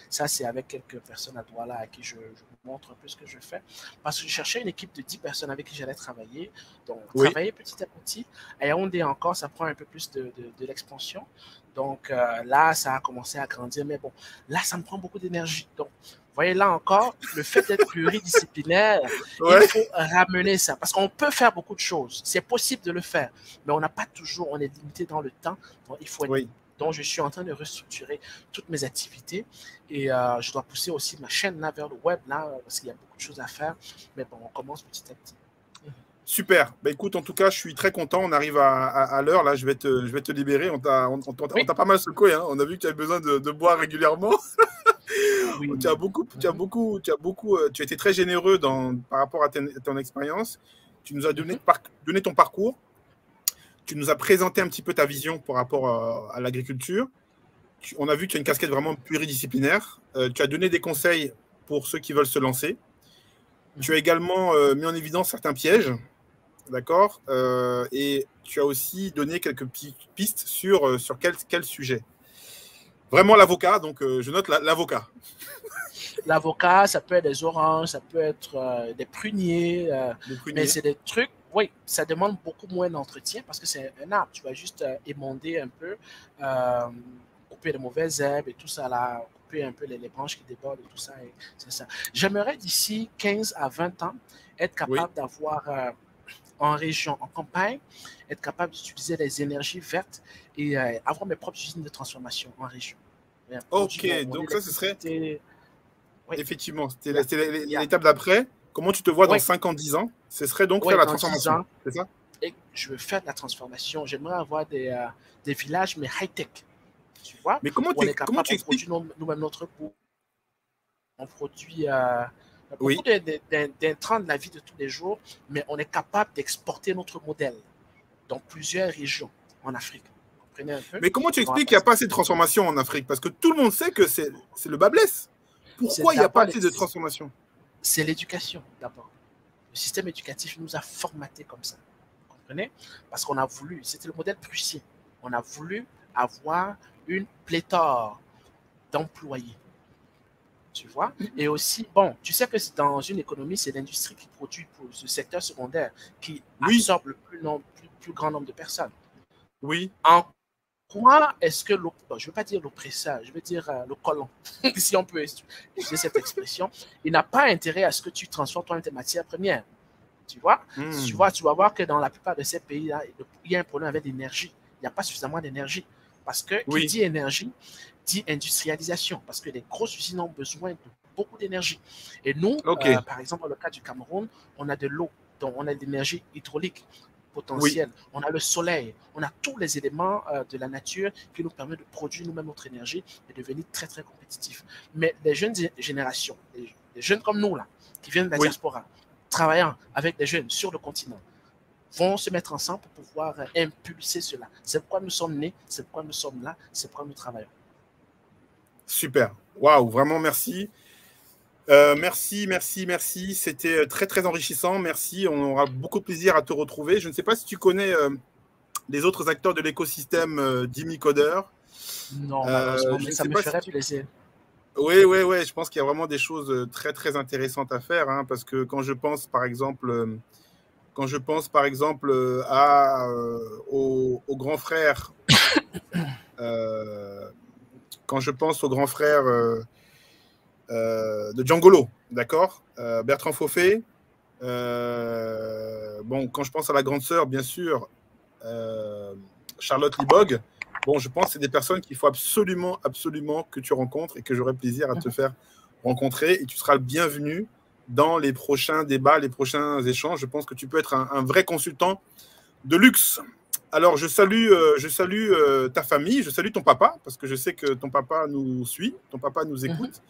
Ça, c'est avec quelques personnes à Douala à qui je montre un peu ce que je fais. Parce que je cherchais une équipe de 10 personnes avec qui j'allais travailler. Donc, travailler petit à petit. À Yaoundé encore, ça prend un peu plus de l'expansion. Donc, là, ça a commencé à grandir. Mais bon, là, ça me prend beaucoup d'énergie. Donc, vous voyez, là encore, le fait d'être pluridisciplinaire, il faut ramener ça. Parce qu'on peut faire beaucoup de choses. C'est possible de le faire. Mais on n'a pas toujours, on est limité dans le temps. Donc, il faut être. Donc, je suis en train de restructurer toutes mes activités et je dois pousser aussi ma chaîne là vers le web là, parce qu'il y a beaucoup de choses à faire. Mais bon, on commence petit à petit. Super. Bah, écoute, en tout cas, je suis très content. On arrive à l'heure. Là, je vais te libérer. On t'a pas mal secoué. Hein. On a vu que tu avais besoin de boire régulièrement. Tu as été très généreux par rapport à ton expérience. Tu nous as donné ton parcours. Tu nous as présenté un petit peu ta vision par rapport à l'agriculture. On a vu que tu as une casquette vraiment pluridisciplinaire. Tu as donné des conseils pour ceux qui veulent se lancer. Tu as également mis en évidence certains pièges. D'accord, et tu as aussi donné quelques pistes sur quel sujet. Vraiment l'avocat, donc je note l'avocat. L'avocat, ça peut être des oranges, ça peut être des pruniers, mais c'est des trucs, oui, ça demande beaucoup moins d'entretien parce que c'est un arbre. Tu vas juste émonder un peu, couper les mauvaises herbes et tout ça là, couper un peu les branches qui débordent et tout ça. C'est ça. J'aimerais d'ici 15 à 20 ans être capable d'avoir en région, en campagne, être capable d'utiliser les énergies vertes et avoir mes propres usines de transformation en région. Ok, donc ça, ce serait... Effectivement, c'était l'étape d'après. Comment tu te vois dans 5 ans, 10 ans? Ce serait donc faire la transformation, c'est ça? Et je veux faire de la transformation. J'aimerais avoir des villages, mais high-tech. Tu vois? Mais comment tu expliques nous-mêmes notre peau. On produit... beaucoup d'intrants de la vie de tous les jours, mais on est capable d'exporter notre modèle dans plusieurs régions en Afrique. Vous comprenez un peu? Mais comment tu expliques qu'il n'y a pas assez de transformation en Afrique? Parce que tout le monde sait que c'est le bas blesse. Pourquoi il n'y a pas assez de transformation? C'est l'éducation, d'abord. Le système éducatif nous a formatés comme ça. Vous comprenez? Parce qu'on a voulu, c'était le modèle prussien, on a voulu avoir une pléthore d'employés. Tu vois? Et aussi, bon, tu sais que dans une économie, c'est l'industrie qui produit pour ce secteur secondaire qui absorbe le plus grand nombre de personnes. Oui. En quoi est-ce que, je ne veux pas dire l'oppresseur, je veux dire le colon, si on peut utiliser cette expression, il n'a pas intérêt à ce que tu transformes toi-même tes matières premières. Tu vois? Tu vas voir que dans la plupart de ces pays-là, il y a un problème avec l'énergie. Il n'y a pas suffisamment d'énergie. Parce que qui dit énergie, dit industrialisation, parce que les grosses usines ont besoin de beaucoup d'énergie. Et nous, par exemple, dans le cas du Cameroun, on a de l'eau, donc on a de l'énergie hydraulique potentielle, on a le soleil, on a tous les éléments de la nature qui nous permettent de produire nous-mêmes notre énergie et de devenir très, très compétitifs. Mais les jeunes générations, les jeunes comme nous, là, qui viennent de la diaspora, travaillant avec des jeunes sur le continent, vont se mettre ensemble pour pouvoir impulser cela. C'est pourquoi nous sommes nés, c'est pourquoi nous sommes là, c'est pourquoi nous travaillons. Super. Waouh, vraiment merci. Merci. C'était très, très enrichissant. Merci. On aura beaucoup de plaisir à te retrouver. Je ne sais pas si tu connais les autres acteurs de l'écosystème Jimmy Coder. Non, malheureusement, mais ça me ferait plaisir. Oui. Je pense qu'il y a vraiment des choses très, très intéressantes à faire. Hein, parce que quand je pense, par exemple, au grand frère, quand je pense au grand frère de Djangolo, d'accord, Bertrand Fofé. Bon, quand je pense à la grande sœur, bien sûr, Charlotte Libog. Bon, je pense que c'est des personnes qu'il faut absolument que tu rencontres et que j'aurai plaisir à te faire rencontrer. Et tu seras le bienvenu dans les prochains débats, les prochains échanges. Je pense que tu peux être un vrai consultant de luxe. Alors, je salue ta famille, je salue ton papa, parce que je sais que ton papa nous suit, ton papa nous écoute.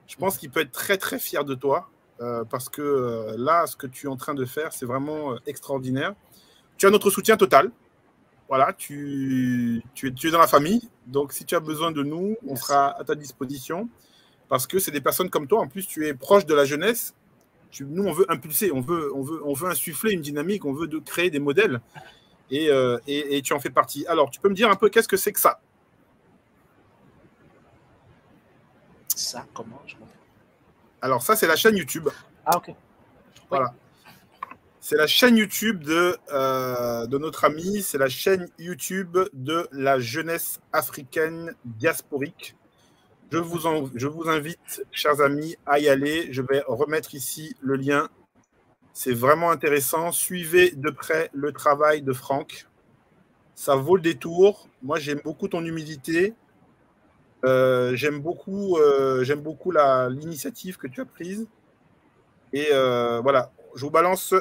Je pense qu'il peut être très, très fier de toi, parce que là, ce que tu es en train de faire, c'est vraiment extraordinaire. Tu as notre soutien total. Voilà, tu es dans la famille. Donc, si tu as besoin de nous, on sera à ta disposition, parce que c'est des personnes comme toi. En plus, tu es proche de la jeunesse. Nous, on veut impulser, on veut insuffler une dynamique, on veut créer des modèles. Et tu en fais partie. Alors, tu peux me dire un peu qu'est-ce que c'est que ça? Ça, comment je comprends? Alors, ça, c'est la chaîne YouTube. Ah, ok. Oui. Voilà. C'est la chaîne YouTube de notre ami. C'est la chaîne YouTube de la jeunesse africaine diasporique. Je vous invite, chers amis, à y aller. Je vais remettre ici le lien. C'est vraiment intéressant. Suivez de près le travail de Franck. Ça vaut le détour. Moi, j'aime beaucoup ton humilité. J'aime beaucoup l'initiative que tu as prise. Et voilà, je vous balance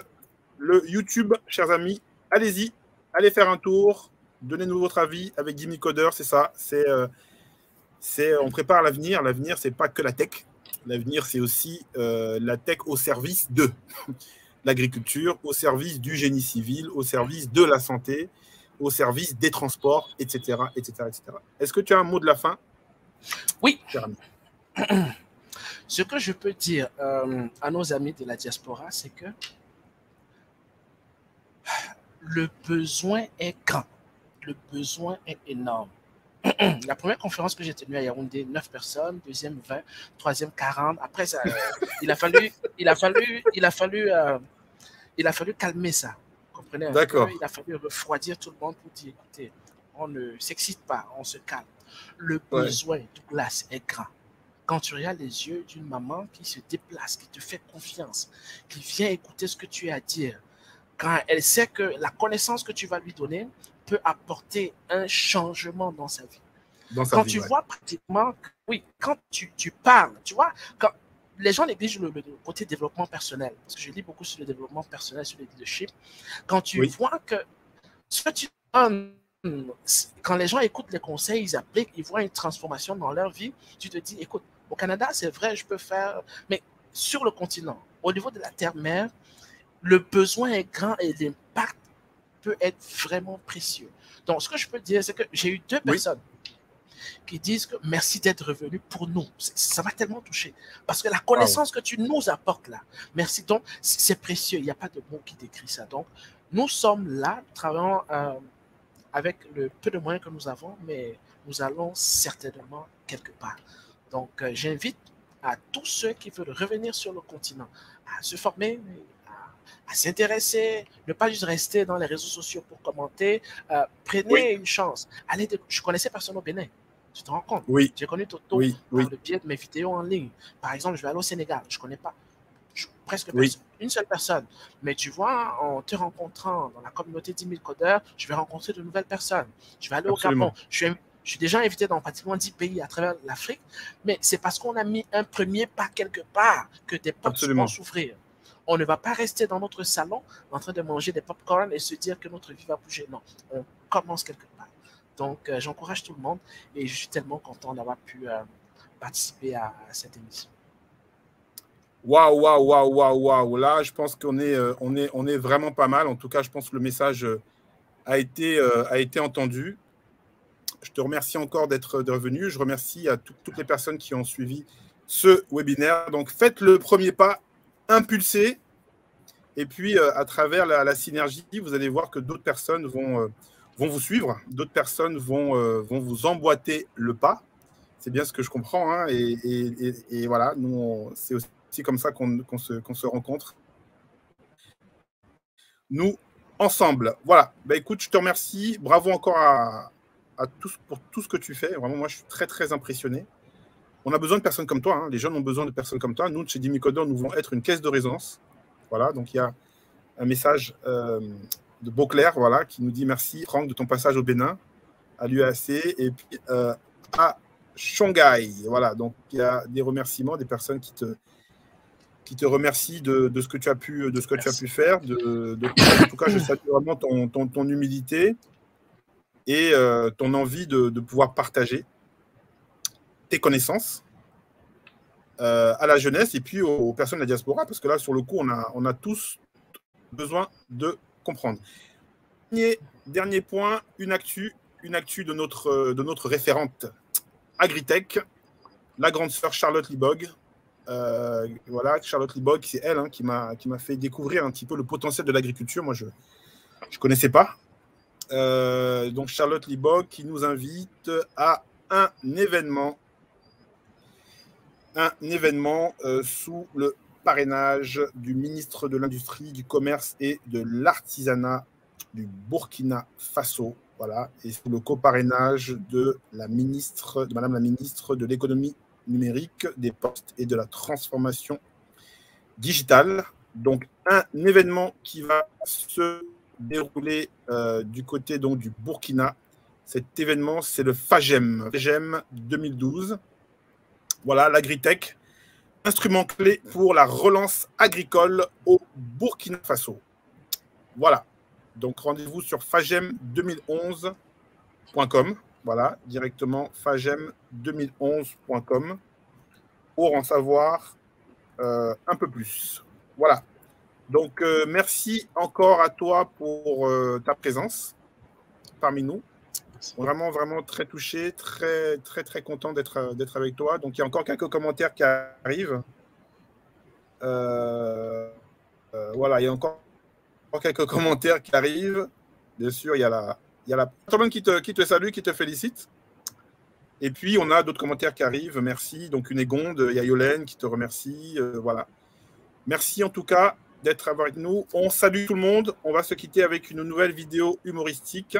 le YouTube, chers amis. Allez-y, allez faire un tour. Donnez-nous votre avis avec Jimmy Coder. C'est ça. On prépare l'avenir. L'avenir, c'est pas que la tech. L'avenir, c'est aussi la tech au service de l'agriculture, au service du génie civil, au service de la santé, au service des transports, etc. Est-ce que tu as un mot de la fin? Oui. Ce que je peux dire à nos amis de la diaspora, c'est que le besoin est grand. Le besoin est énorme. La première conférence que j'ai tenue à Yaoundé, 9 personnes, deuxième 20, troisième 40. Après ça, il a fallu calmer ça. Vous comprenez? D'accord. Il a fallu refroidir tout le monde pour dire, écoutez, on ne s'excite pas, on se calme. Le besoin, Douglas, est grand. Quand tu regardes les yeux d'une maman qui se déplace, qui te fait confiance, qui vient écouter ce que tu as à dire, quand elle sait que la connaissance que tu vas lui donner peut apporter un changement dans sa vie. Quand tu vois pratiquement, oui, quand tu parles, tu vois, quand les gens négligent le côté développement personnel, parce que je lis beaucoup sur le développement personnel, sur le leadership, quand tu vois que ce que tu donnes, quand les gens écoutent les conseils, ils appliquent, ils voient une transformation dans leur vie, tu te dis, écoute, au Canada, c'est vrai, je peux faire, mais sur le continent, au niveau de la terre-mère, le besoin est grand et l'impact peut être vraiment précieux. Donc, ce que je peux dire, c'est que j'ai eu 2 personnes qui disent que merci d'être revenu pour nous. Ça m'a tellement touché. Parce que la connaissance que tu nous apportes là, merci. Donc, c'est précieux. Il n'y a pas de mot qui décrit ça. Donc, nous sommes là, travaillons avec le peu de moyens que nous avons, mais nous allons certainement quelque part. Donc, j'invite à tous ceux qui veulent revenir sur le continent à se former, à s'intéresser, ne pas juste rester dans les réseaux sociaux pour commenter. Prenez une chance. Je connaissais personne au Bénin. Tu te rends compte? J'ai connu Toto par le biais de mes vidéos en ligne. Par exemple, je vais aller au Sénégal. Je ne connais pas presque personne, une seule personne. Mais tu vois, en te rencontrant dans la communauté 10 000 codeurs, je vais rencontrer de nouvelles personnes. Je vais aller au Gabon. Je suis déjà invité dans pratiquement 10 pays à travers l'Afrique. Mais c'est parce qu'on a mis un premier pas quelque part que des portes vont s'ouvrir. On ne va pas rester dans notre salon en train de manger des pop-corn et se dire que notre vie va bouger. Non, on commence quelque part. Donc, j'encourage tout le monde et je suis tellement content d'avoir pu participer à cette émission. Waouh, waouh, waouh, waouh, waouh. Là, je pense qu'on est, on est vraiment pas mal. En tout cas, je pense que le message a été entendu. Je te remercie encore d'être venu. Je remercie à toutes les personnes qui ont suivi ce webinaire. Donc, faites le premier pas, impulsez. Et puis, à travers la synergie, vous allez voir que d'autres personnes vont vous suivre. D'autres personnes vont vous emboîter le pas. C'est bien ce que je comprends. Hein, et voilà, nous, c'est aussi comme ça qu'on se rencontre. Nous, ensemble. Voilà. Bah, écoute, je te remercie. Bravo encore à tous pour tout ce que tu fais. Vraiment, moi, je suis très, très impressionné. On a besoin de personnes comme toi. Hein. Les jeunes ont besoin de personnes comme toi. Nous, chez Dimicodor, nous voulons être une caisse de résonance. Voilà. Donc, il y a un message de Beauclerc, voilà, qui nous dit merci, Franck, de ton passage au Bénin, à l'UAC, et puis à Shanghai. Voilà. Donc, il y a des remerciements, des personnes qui te remercient de ce que tu as pu, faire. En tout cas, je salue vraiment ton humilité et ton envie de pouvoir partager tes connaissances à la jeunesse et puis aux personnes de la diaspora, parce que là, sur le coup, on a tous besoin de comprendre. Dernier point, une actu de notre référente Agritech, la grande sœur Charlotte Libog. Voilà, Charlotte Libog, c'est elle qui m'a fait découvrir un petit peu le potentiel de l'agriculture. Moi, je ne connaissais pas. Donc, Charlotte Libog qui nous invite à un événement sous le parrainage du ministre de l'Industrie, du Commerce et de l'Artisanat du Burkina Faso. Voilà, et sous le coparrainage de Madame la ministre de l'Économie numérique, des Postes et de la Transformation digitale. Donc, un événement qui va se dérouler du côté donc, du Burkina. Cet événement, c'est le FAGEM 2012. Voilà, l'Agritech, instrument clé pour la relance agricole au Burkina Faso. Voilà. Donc, rendez-vous sur fagem2011.com. Voilà, directement fagem2011.com pour en savoir un peu plus. Voilà. Donc, merci encore à toi pour ta présence parmi nous. Vraiment, vraiment très touché, très, très, très content d'être avec toi. Donc, il y a encore quelques commentaires qui arrivent. Voilà, il y a encore quelques commentaires qui arrivent. Bien sûr, il y a la personne qui te salue, qui te félicite. Et puis, on a d'autres commentaires qui arrivent. Merci. Donc, Unegonde, il y a Yolène qui te remercie. Voilà. Merci en tout cas d'être avec nous. On salue tout le monde. On va se quitter avec une nouvelle vidéo humoristique.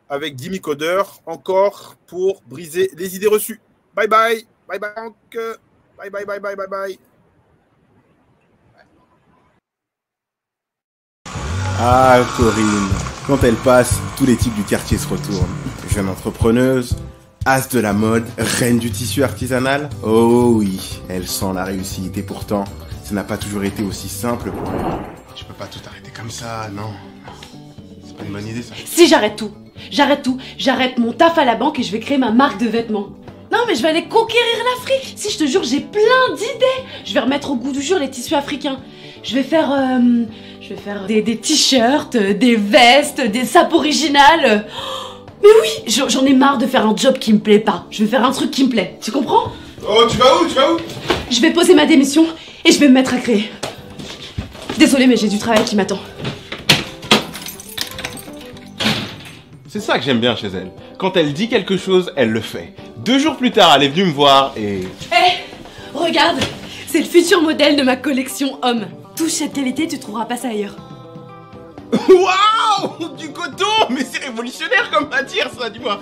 Avec Dimicodor, encore pour briser les idées reçues. Bye bye. Bye bye. Bye bye bye bye bye bye. Ah, Corinne, quand elle passe, tous les types du quartier se retournent. Jeune entrepreneuse, as de la mode, reine du tissu artisanal. Oh oui, elle sent la réussite et pourtant, ça n'a pas toujours été aussi simple pour elle. Tu peux pas tout arrêter comme ça, non. C'est pas une bonne idée, ça. Si, j'arrête tout. J'arrête mon taf à la banque et je vais créer ma marque de vêtements. Non, mais je vais aller conquérir l'Afrique. Si, je te jure, j'ai plein d'idées. Je vais remettre au goût du jour les tissus africains. Je vais faire des t-shirts, des vestes, des sapes originales. Mais oui, j'en ai marre de faire un job qui me plaît pas. Je vais faire un truc qui me plaît. Tu comprends? Oh, tu vas où? Je vais poser ma démission et je vais me mettre à créer. Désolée, mais j'ai du travail qui m'attend. C'est ça que j'aime bien chez elle. Quand elle dit quelque chose, elle le fait. 2 jours plus tard, elle est venue me voir et... Hé, regarde, c'est le futur modèle de ma collection homme. Touche cette qualité, tu trouveras pas ça ailleurs. Waouh! Du coton! Mais c'est révolutionnaire comme matière, ça, dis-moi!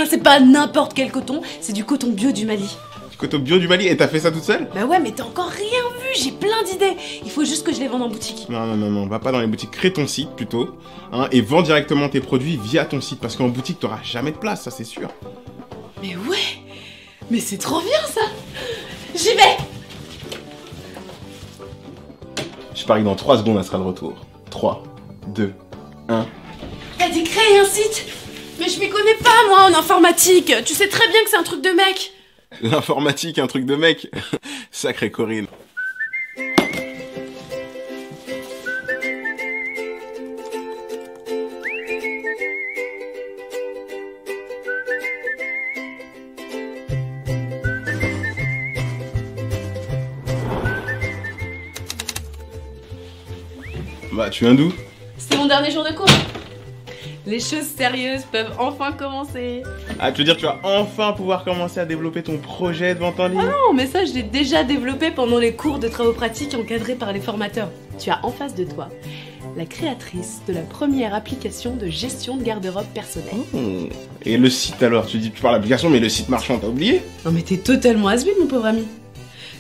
C'est pas n'importe quel coton, c'est du coton bio du Mali. Du coton bio du Mali? Et t'as fait ça toute seule? Bah ouais, mais t'as encore rien vu, j'ai plein d'idées. Il faut juste que je les vende en boutique. Non, va pas dans les boutiques, crée ton site plutôt, hein, et vends directement tes produits via ton site, parce qu'en boutique, t'auras jamais de place, ça c'est sûr. Mais ouais! Mais c'est trop bien ça! J'y vais! Je parie que dans 3 secondes, elle sera de retour. 3, 2, 1... T'as dit créer un site? Mais je m'y connais pas moi en informatique, tu sais très bien que c'est un truc de mec. L'informatique, un truc de mec. Sacrée Corinne. Bah, tu viens d'où? C'est mon dernier jour de cours. Les choses sérieuses peuvent enfin commencer. Ah, tu veux dire que tu vas enfin pouvoir commencer à développer ton projet de vente en ligne? Non, mais ça, je l'ai déjà développé pendant les cours de travaux pratiques encadrés par les formateurs. Tu as en face de toi la créatrice de la première application de gestion de garde-robe personnelle. Oh. Et le site alors? Tu dis que tu parles d'application, mais le site marchand, t'as oublié? Non mais t'es totalement has-been, mon pauvre ami.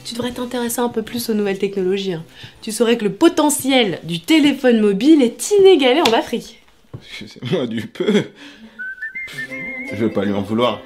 Tu devrais t'intéresser un peu plus aux nouvelles technologies. Hein. Tu saurais que le potentiel du téléphone mobile est inégalé en Afrique. C'est moi du peu. Je veux pas lui en vouloir.